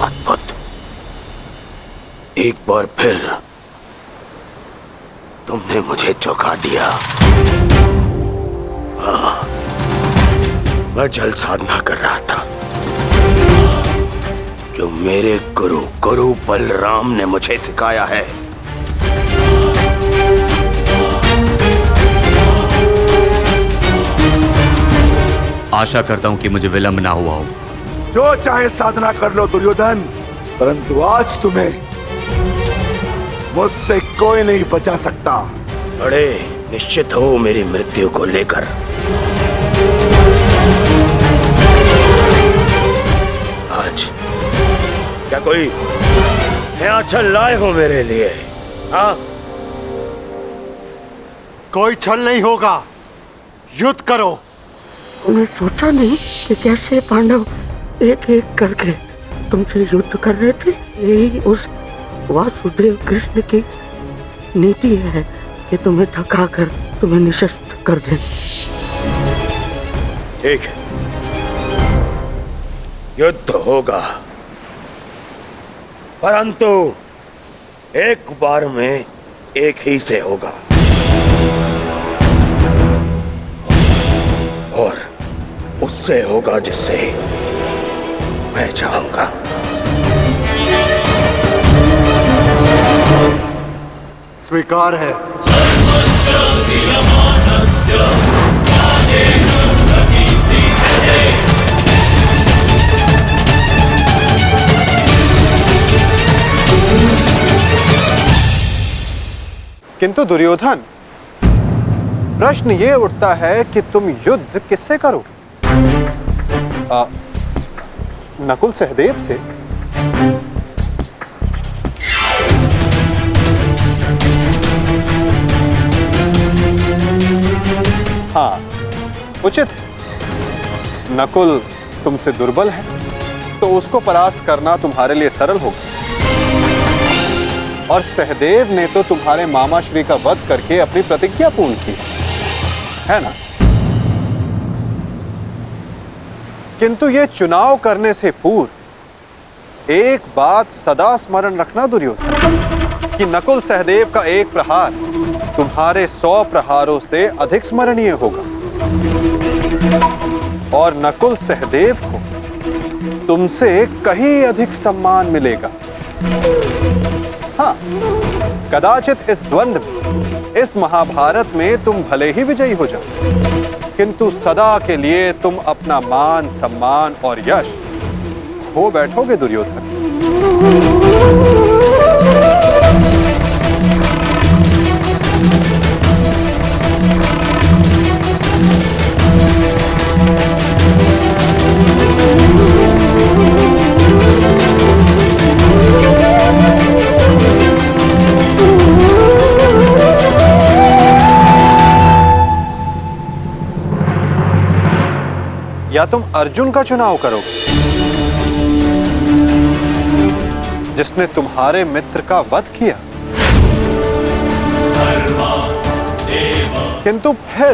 S8: अद्भुत। एक बार फिर तुमने मुझे चौंका दिया। हाँ, मैं जल साधना कर रहा था जो मेरे गुरु बलराम ने मुझे सिखाया है।
S3: आशा करता हूं कि मुझे विलंब ना हुआ हो।
S7: जो चाहे साधना कर लो दुर्योधन, परंतु आज तुम्हें मुझसे कोई नहीं बचा सकता।
S8: बड़े निश्चित हो मेरी मृत्यु को लेकर। आज क्या कोई नया छल लाए हो मेरे लिए? हाँ,
S9: कोई छल नहीं होगा, युद्ध करो।
S11: तुमने सोचा नहीं कि कैसे पांडव एक एक करके तुमसे युद्ध कर रहे थे? यही उस वासुदेव कृष्ण की नीति है कि तुम्हें थकाकर तुम्हें निशस्त्र कर दें।
S8: ठीक है, युद्ध होगा, परंतु एक बार में एक ही से होगा और उससे होगा जिससे मैं चाहूंगा।
S9: स्वीकार है।
S1: किंतु दुर्योधन, प्रश्न ये उठता है कि तुम युद्ध किससे करोगे? नकुल सहदेव से? हाँ, उचित है। नकुल तुमसे दुर्बल है, तो उसको परास्त करना तुम्हारे लिए सरल होगा। और सहदेव ने तो तुम्हारे मामा श्री का वध करके अपनी प्रतिज्ञा पूर्ण की है ना? किंतु ये चुनाव करने से पूर्व एक बात सदा स्मरण रखना दुर्योधन, कि नकुल सहदेव का एक प्रहार तुम्हारे 100 प्रहारों से अधिक स्मरणीय होगा। और नकुल सहदेव को तुमसे कहीं अधिक सम्मान मिलेगा। हाँ, कदाचित इस द्वंद्व में, इस महाभारत में तुम भले ही विजयी हो जाओ, किंतु सदा के लिए तुम अपना मान, सम्मान और यश खो बैठोगे दुर्योधन। या तुम अर्जुन का चुनाव करोगे, जिसने तुम्हारे मित्र का वध किया। किंतु फिर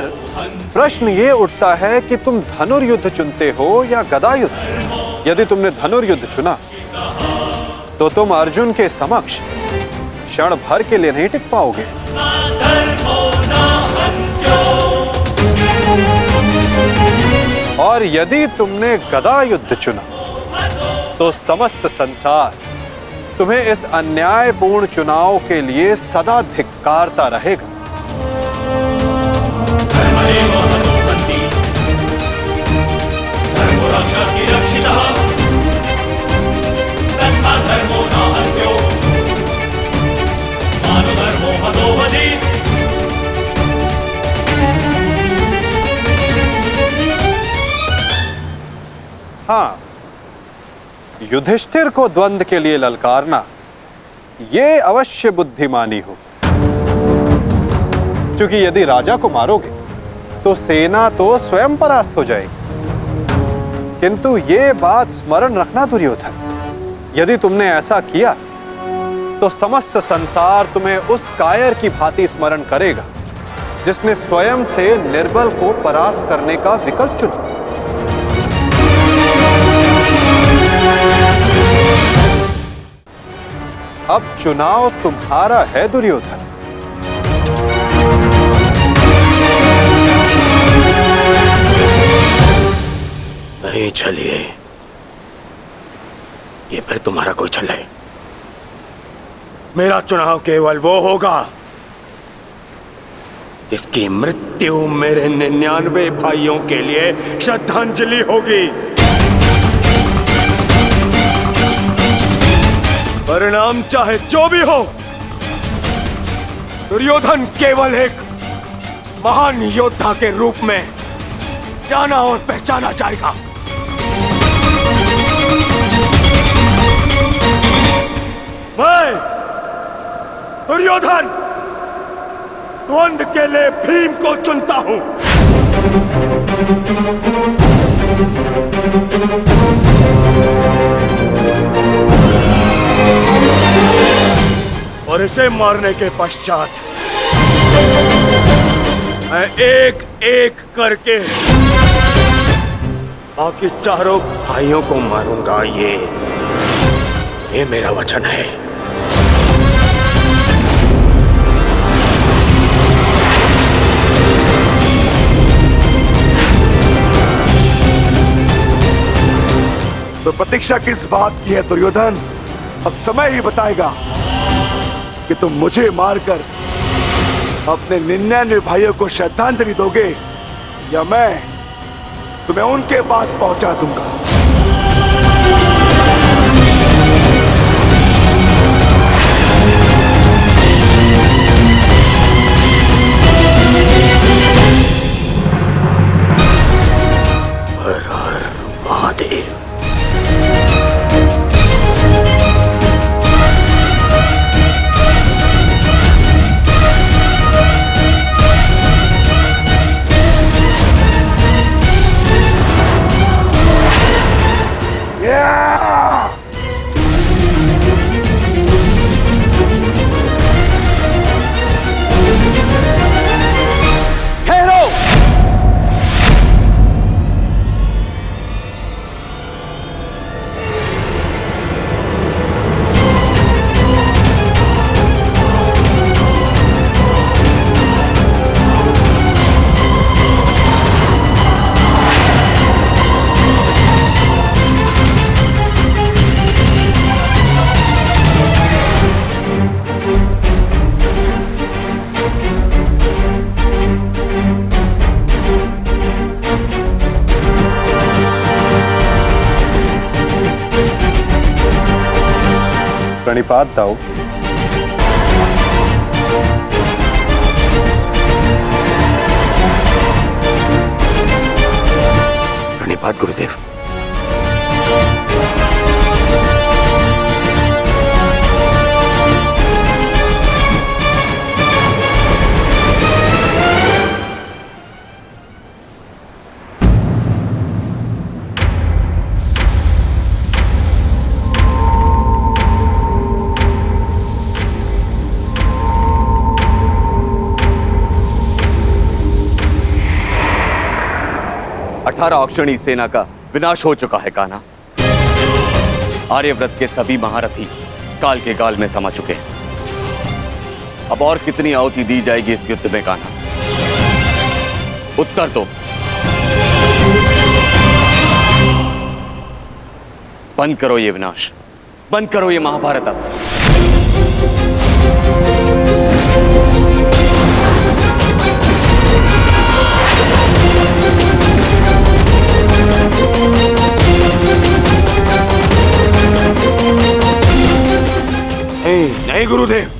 S1: प्रश्न ये उठता है कि तुम धनुर्युद्ध चुनते हो या गदा युद्ध। यदि तुमने धनुर्युद्ध चुना तो तुम अर्जुन के समक्ष क्षण भर के लिए नहीं टिक पाओगे। और यदि तुमने गदा युद्ध चुना तो समस्त संसार तुम्हें इस अन्यायपूर्ण चुनाव के लिए सदा धिक्कारता रहेगा। हाँ, युधिष्ठिर को द्वंद्व के लिए ललकारना ये अवश्य बुद्धिमानी हो, क्योंकि यदि राजा को मारोगे तो सेना तो स्वयं परास्त हो जाएगी। किंतु ये बात स्मरण रखना दुर्योधन, यदि तुमने ऐसा किया तो समस्त संसार तुम्हें उस कायर की भांति स्मरण करेगा जिसने स्वयं से निर्बल को परास्त करने का विकल्प चुना। अब चुनाव तुम्हारा है दुर्योधन।
S8: नहीं चलिए, ये फिर तुम्हारा कोई छल है। मेरा चुनाव केवल वो होगा जिसकी मृत्यु मेरे 99 भाइयों के लिए श्रद्धांजलि होगी। परिणाम चाहे जो भी हो, दुर्योधन केवल एक महान योद्धा के रूप में जाना और पहचाना जाएगा। मैं दुर्योधन द्वंद्व के लिए भीम को चुनता हूं। और इसे मारने के पश्चात मैं एक एक करके बाकी चारों भाइयों को मारूंगा। ये मेरा वचन है।
S7: तो प्रतीक्षा किस बात की है दुर्योधन? अब समय ही बताएगा कि तुम मुझे मारकर अपने 99 भाइयों को श्रद्धांजलि दोगे या मैं तुम्हें उनके पास पहुंचा दूंगा।
S8: हर हर महादेव।
S9: प्रणिपात दाऊ।
S8: प्रणिपात गुरुदेव।
S3: अक्षणी सेना का विनाश हो चुका है कान्हा। आर्यव्रत के सभी महारथी काल के गाल में समा चुके हैं। अब और कितनी आहुति दी जाएगी इस युद्ध में कान्हा? उत्तर दो। बंद करो ये विनाश, बंद करो ये महाभारत अब।
S8: नहीं गुरुदेव,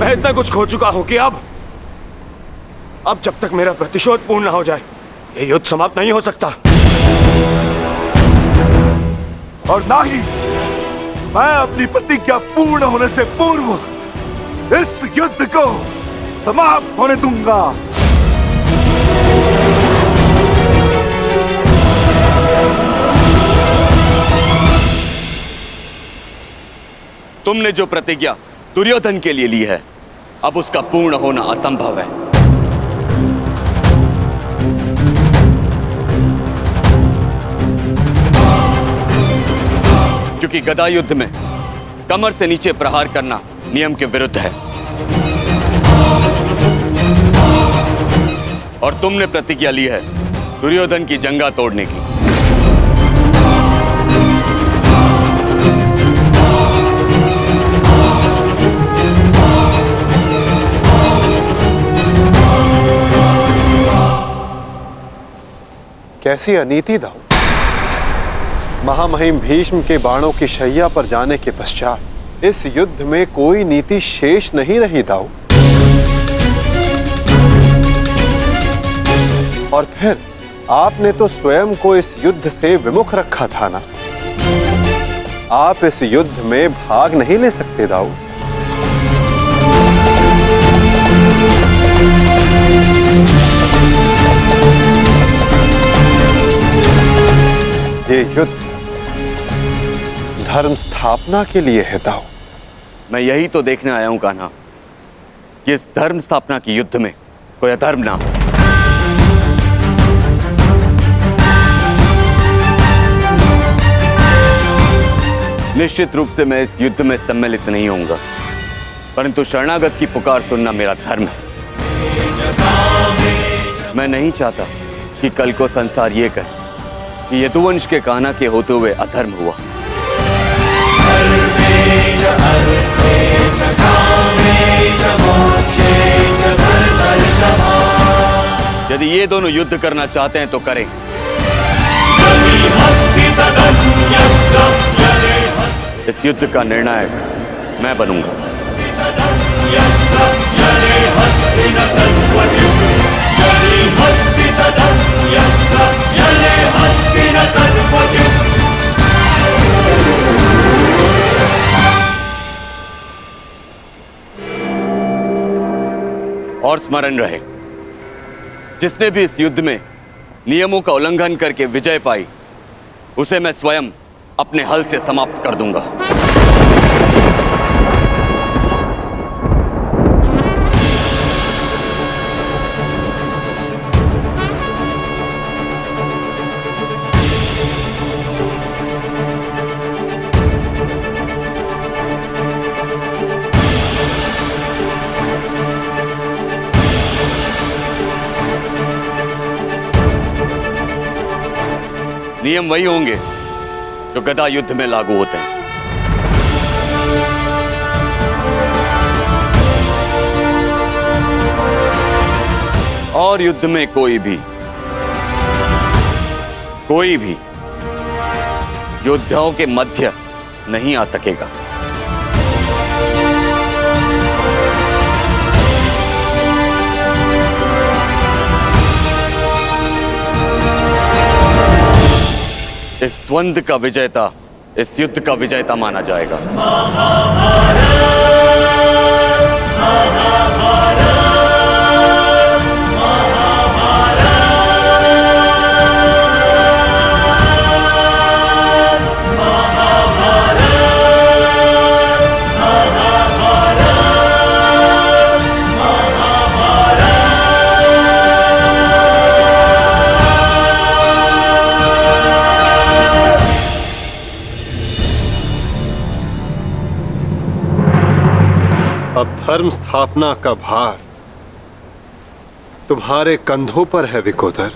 S8: मैं इतना कुछ खो चुका हूं कि अब जब तक मेरा प्रतिशोध पूर्ण न हो जाए ये युद्ध समाप्त नहीं हो सकता।
S7: और ना ही मैं अपनी प्रतिज्ञा पूर्ण होने से पूर्व इस युद्ध को समाप्त होने दूंगा।
S3: तुमने जो प्रतिज्ञा दुर्योधन के लिए ली है, अब उसका पूर्ण होना असंभव है। क्योंकि गदा युद्ध में कमर से नीचे प्रहार करना नियम के विरुद्ध है। और तुमने प्रतिज्ञा ली है दुर्योधन की जंगा तोड़ने की।
S9: कैसी अनीति दाऊ। महामहिम भीष्म के बाणों की शैया पर जाने के पश्चात इस युद्ध में कोई नीति शेष नहीं रही दाऊ। और फिर आपने तो स्वयं को इस युद्ध से विमुख रखा था ना। आप इस युद्ध में भाग नहीं ले सकते दाऊ। ये युद्ध धर्म स्थापना के लिए है दाऊ।
S3: मैं यही तो देखने आया हूं कान्हा कि इस धर्म स्थापना की युद्ध में कोई अधर्म ना हो। निश्चित रूप से मैं इस युद्ध में सम्मिलित नहीं होऊंगा, परंतु शरणागत की पुकार सुनना मेरा धर्म है। मैं नहीं चाहता कि कल को संसार ये कहे कि यदुवंश के कान्हा के होते हुए अधर्म हुआ। यदि ये दोनों युद्ध करना चाहते हैं तो करें। इस युद्ध का निर्णायक मैं बनूंगा। और स्मरण रहे, जिसने भी इस युद्ध में नियमों का उल्लंघन करके विजय पाई, उसे मैं स्वयं अपने हल से समाप्त कर दूंगा। नियम वही होंगे जो गदा युद्ध में लागू होते हैं। और युद्ध में कोई भी कोई भी योद्धाओं के मध्य नहीं आ सकेगा। इस द्वंद्व का विजेता इस युद्ध का विजेता माना जाएगा।
S9: अब धर्म स्थापना का भार तुम्हारे कंधों पर है विकोदर।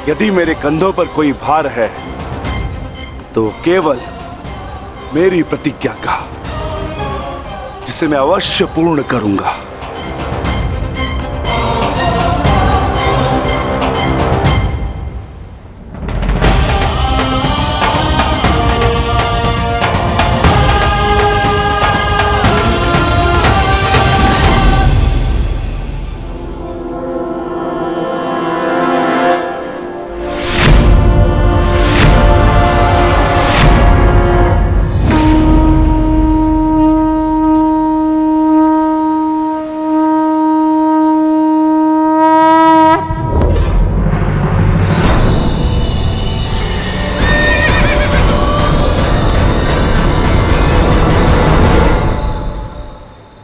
S7: यदि मेरे कंधों पर कोई भार है तो केवल मेरी प्रतिज्ञा का, जिसे मैं अवश्य पूर्ण करूंगा।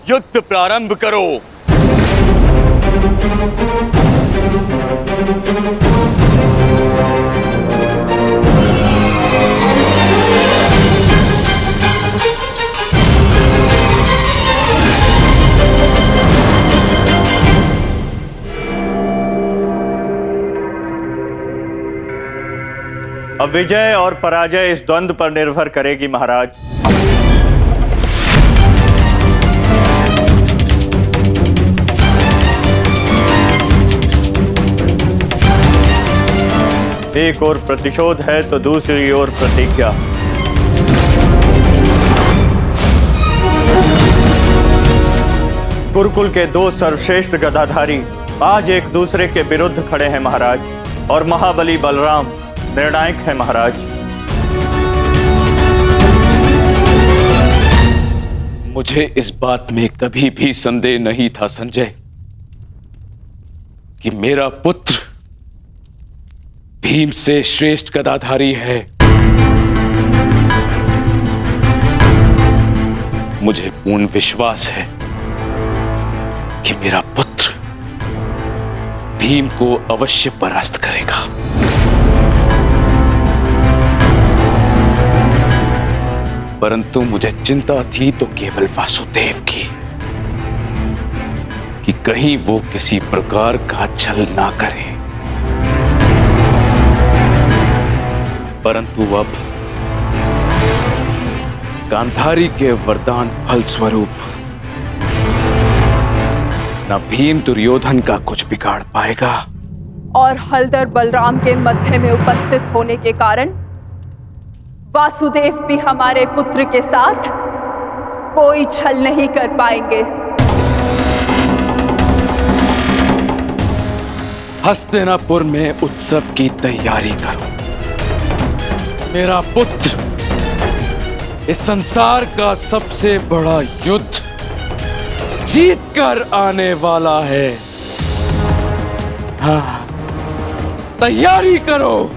S3: युद्ध प्रारंभ करो।
S6: अब विजय और पराजय इस द्वंद्व पर निर्भर करेगी महाराज। एक ओर प्रतिशोध है तो दूसरी ओर प्रतिज्ञा। गुरुकुल के दो सर्वश्रेष्ठ गदाधारी आज एक दूसरे के विरुद्ध खड़े हैं महाराज, और महाबली बलराम निर्णायक है महाराज।
S12: मुझे इस बात में कभी भी संदेह नहीं था संजय कि मेरा पुत्र भीम से श्रेष्ठ गदाधारी है। मुझे पूर्ण विश्वास है कि मेरा पुत्र भीम को अवश्य परास्त करेगा। परंतु मुझे चिंता थी तो केवल वासुदेव की, कि कहीं वो किसी प्रकार का छल ना करे। परंतु अब गांधारी के वरदान फल स्वरूप न भीम दुर्योधन का कुछ बिगाड़ पाएगा,
S2: और हलधर बलराम के मध्य में उपस्थित होने के कारण वासुदेव भी हमारे पुत्र के साथ कोई छल नहीं कर पाएंगे।
S12: हस्तिनापुर में उत्सव की तैयारी करो। मेरा पुत्र इस संसार का सबसे बड़ा युद्ध जीत कर आने वाला है। हाँ, तैयारी करो।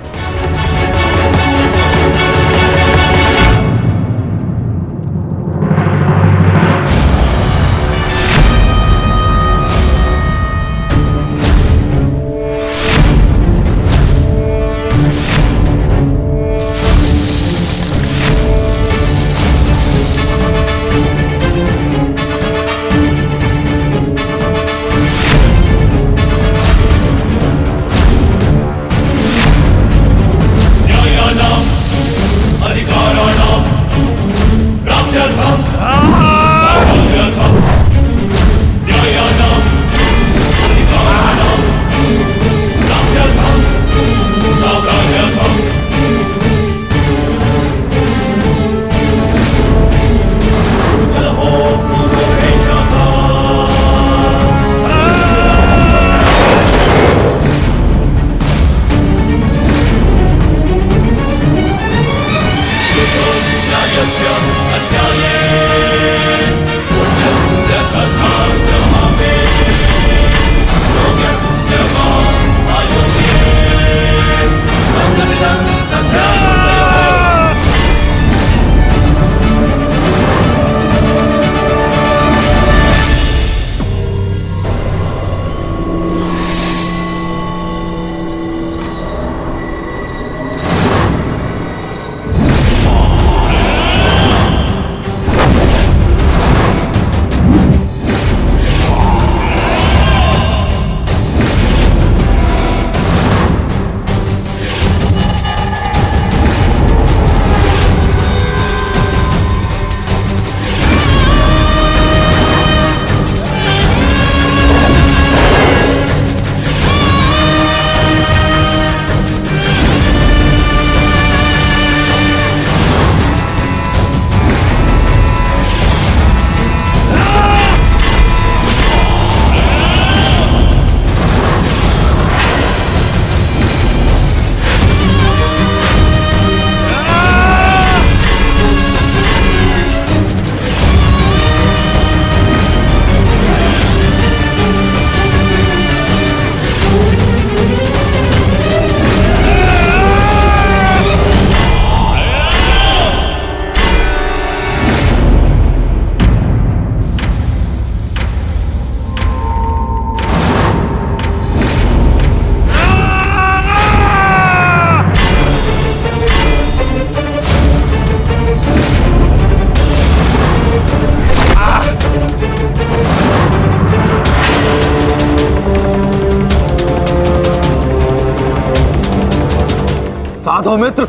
S11: साधो मित्र,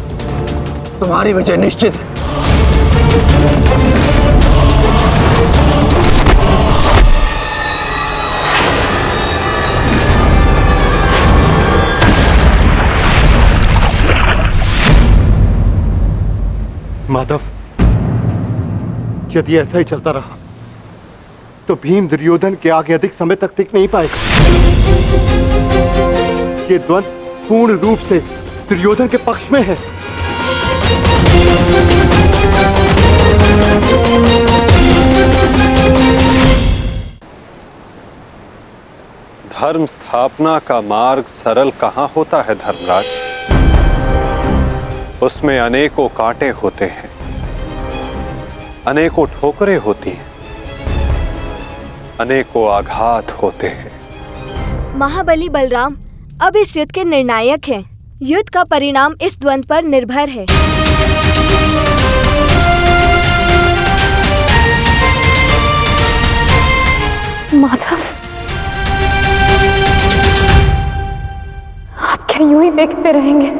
S11: तुम्हारी विजय निश्चित है।
S9: माधव, यदि ऐसा ही चलता रहा तो भीम दुर्योधन के आगे अधिक समय तक टिक नहीं पाएगा। ये द्वंद्व पूर्ण रूप से दुर्योधन के पक्ष में है। धर्म स्थापना का मार्ग सरल कहां होता है धर्मराज? उसमें अनेकों कांटे होते हैं, अनेकों ठोकरें होती हैं, अनेकों आघात होते हैं।
S10: महाबली बलराम अब इस युद्ध के निर्णायक हैं। युद्ध का परिणाम इस द्वंद्व पर निर्भर है।
S2: माधव, आप क्या यूं ही देखते रहेंगे?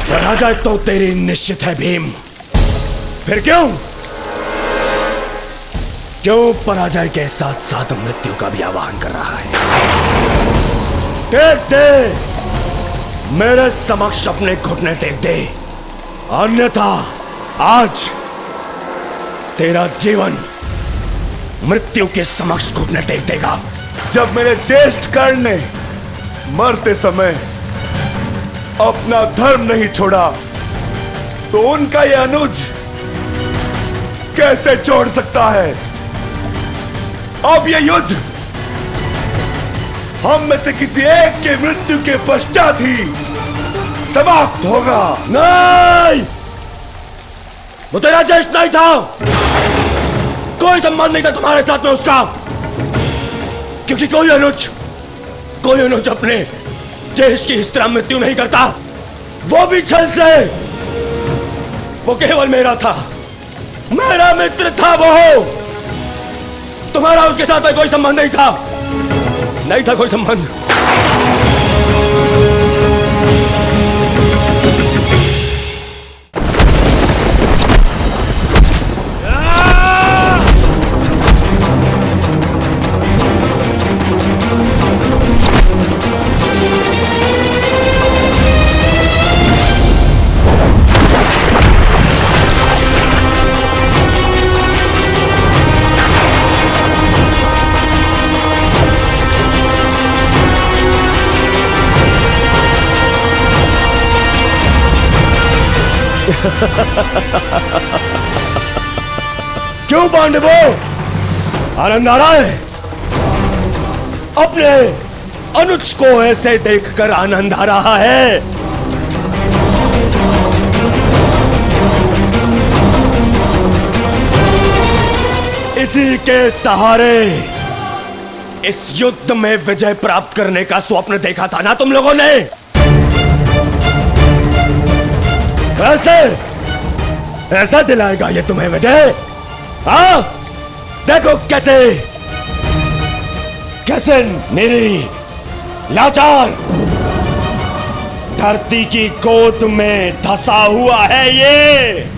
S8: पराजय तो तेरी निश्चित है भीम। फिर क्यों पराजय के साथ साथ मृत्यु का भी आह्वान कर रहा है? टेक दे, मेरे समक्ष अपने घुटने टेक दे, अन्यथा आज तेरा जीवन मृत्यु के समक्ष घुटने टेक देगा।
S7: जब मेरे ज्येष्ठ कर्ण ने मरते समय अपना धर्म नहीं छोड़ा तो उनका यह अनुज कैसे छोड़ सकता है? अब यह युद्ध हम में से किसी एक के मृत्यु के पश्चात ही समाप्त होगा।
S8: नहीं, वो तेरा ज्येष्ठ नहीं था, कोई संबंध नहीं था तुम्हारे साथ में उसका, क्योंकि कोई अनुज अपने ज्येष्ठ की इस तरह मृत्यु नहीं करता, वो भी छल से। वो केवल मेरा था, मेरा मित्र था वो। तुम्हारा उसके साथ में कोई संबंध नहीं था कोई संबंध। क्यों पांडवों, आनंद आ रहा है? अपने अनुज को ऐसे देखकर आनंद आ रहा है? इसी के सहारे इस युद्ध में विजय प्राप्त करने का स्वप्न देखा था ना तुम लोगों ने? ऐसा दिलाएगा ये तुम्हें विजय? देखो कैसे मेरी
S13: लाचार, धरती की गोद में धंसा हुआ है ये।